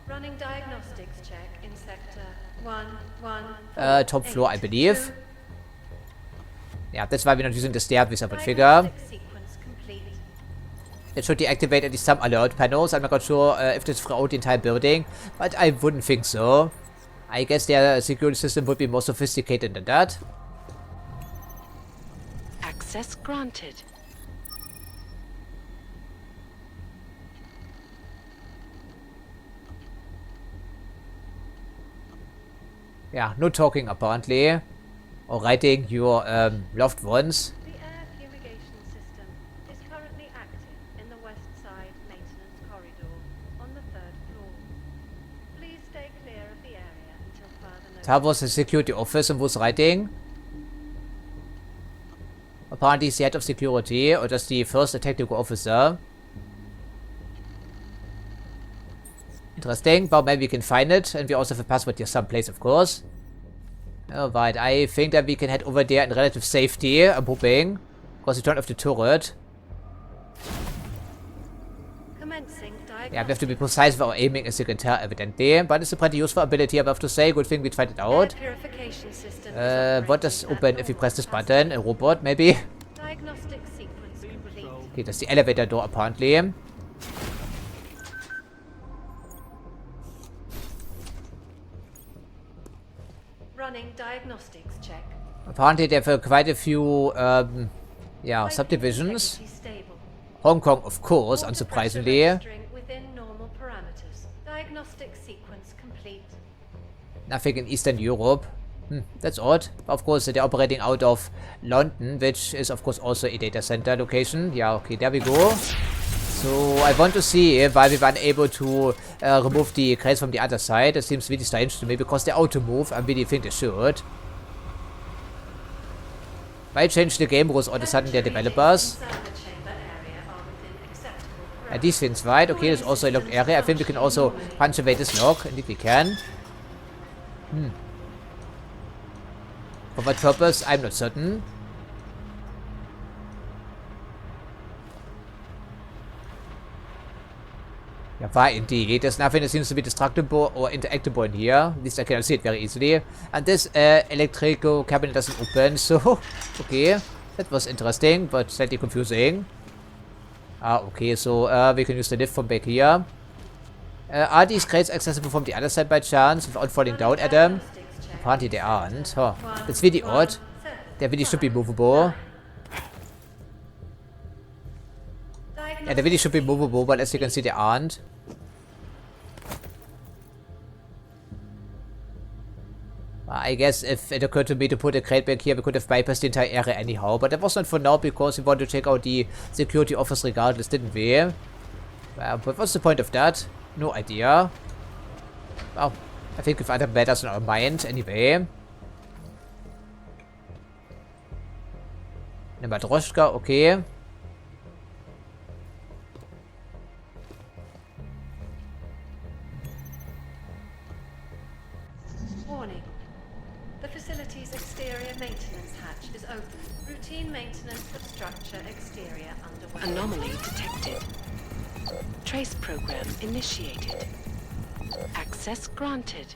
Running diagnostics check in sector 114. Top floor, I believe. Yeah, that's why we're not using the stairways, I would figure. It should deactivate at least some alert panels. I'm not quite sure if this throughout the entire building, but I wouldn't think so. I guess their security system would be more sophisticated than that. Access granted. Yeah, no talking apparently. Or writing your loved ones. The air fumigation system is currently active in the west side maintenance corridor on the 3rd floor. Please stay clear of the area until further notice. That was the security office and was writing. Apparently he's the head of security, or just the first technical officer. Interesting, but maybe we can find it, and we also have a password here someplace, of course. Alright, I think that we can head over there in relative safety, I'm hoping. Because we turned off the turret. Commencing Yeah, we have to be precise with our aiming as you can tell, evidently. But it's a pretty useful ability, I have to say. Good thing we tried it out. What does open if we press this button? A robot, maybe? Diagnostic sequence complete. Okay, that's the elevator door, apparently. Running diagnostics check. Apparently, there were quite a few, yeah, subdivisions. Hong Kong, of course, unsurprisingly. Within normal parameters. Diagnostic sequence complete. Nothing in Eastern Europe. That's odd. Of course, they're operating out of London, which is, of course, also a data center location. Yeah, okay, there we go. So, I want to see why we were unable to remove the crates from the other side. It seems really strange to me, because they're out to move. I really think they should. Why change the game rules all of a sudden, their developers? And these things, right? Okay, there's also a locked area. I think we can also punch away this lock. Indeed we can. For what purpose? I'm not certain. Yeah, why indeed? There's nothing that seems to be destructible or interactable in here. At least I cannot see it very easily. And this electrical cabinet doesn't open, so... Okay, that was interesting, but slightly confusing. Okay, so we can use the lift from back here. Are these crates accessible from the other side by chance, without falling down, Adam? Apparently they aren't. Huh. That's really odd. They really should be movable. Yeah, they really should be movable, but as you can see, they aren't. I guess if it occurred to me to put a crate back here, we could have bypassed the entire area anyhow. But that was not for now, because we want to check out the security office regardless, didn't we? But what's the point of that? No idea. Well, I think we've other matters in our mind anyway. Eine Matroschka, okay. Warning. The facility's exterior maintenance hatch is open. Routine maintenance of structure exterior underway. Anomaly detected. Trace program initiated. Access granted.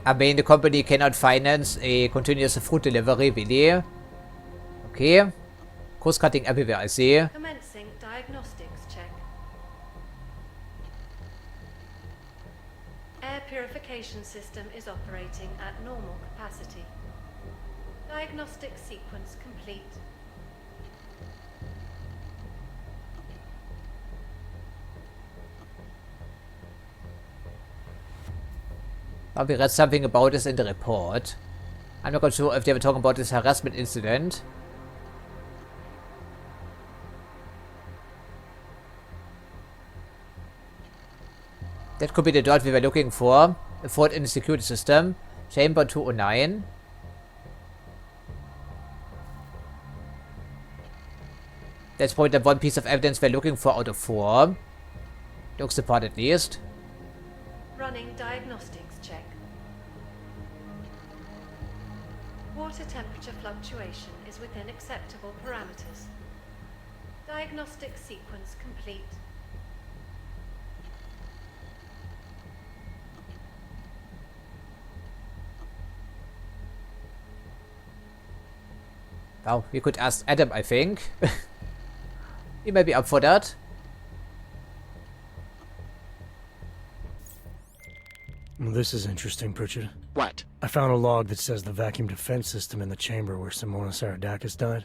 I mean, the company cannot finance a continuous food delivery, really. Okay. Cost cutting everywhere, I see. Commencing diagnostics check. Air purification system is operating at normal capacity. Diagnostic sequence complete. We read something about this in the report. I'm not quite sure if they were talking about this harassment incident. That could be the dot we were looking for. A fault in the security system. Chamber 209. That's probably the one piece of evidence we're looking for out of 4. Looks the part at least. Running diagnostics check. Water temperature fluctuation is within acceptable parameters. Diagnostic sequence complete. Well, we could ask Adam, I think. He might be up for that. Well, this is interesting, Pritchard. What? I found a log that says the vacuum defense system in the chamber where Simona Saradakis died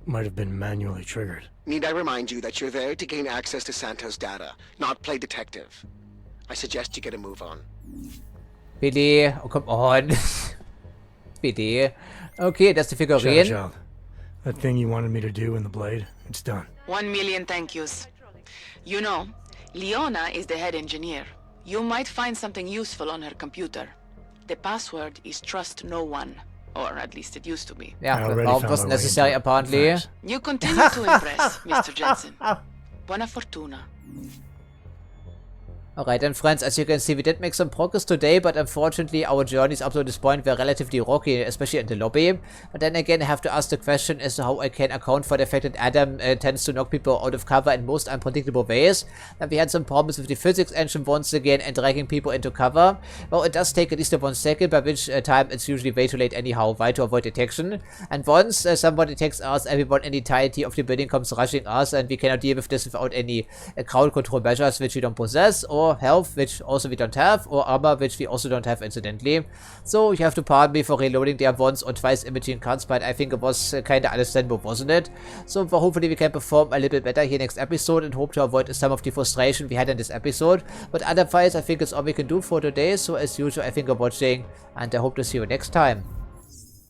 might have been manually triggered. Need I remind you that you're there to gain access to Santos' data, not play detective? I suggest you get a move on. Billy, oh come on. Billy. Okay, that's the figurine. Child, that thing you wanted me to do in the blade, it's done. 1 million thank yous. You know, Leona is the head engineer. You might find something useful on her computer. The password is trust no one. Or at least it used to be. Yeah, well, it wasn't necessary apparently. You continue to impress, Mr. Jensen. Buona fortuna. Alright then friends, as you can see we did make some progress today, but unfortunately our journeys up to this point were relatively rocky, especially in the lobby. But then again I have to ask the question as to how I can account for the fact that Adam tends to knock people out of cover in most unpredictable ways. And we had some problems with the physics engine once again and dragging people into cover. Well, it does take at least 1 second, by which time it's usually way too late anyhow, right, to avoid detection. And once someone detects us, everyone in the entirety of the building comes rushing us, and we cannot deal with this without any crowd control measures which we don't possess, or health, which also we don't have, or armor, which we also don't have incidentally. So you have to pardon me for reloading there once or twice in between cuts, but I think it was kinda understandable, wasn't it? So hopefully we can perform a little bit better here next episode and hope to avoid some of the frustration we had in this episode. But otherwise I think it's all we can do for today, so as usual I think you're watching and I hope to see you next time.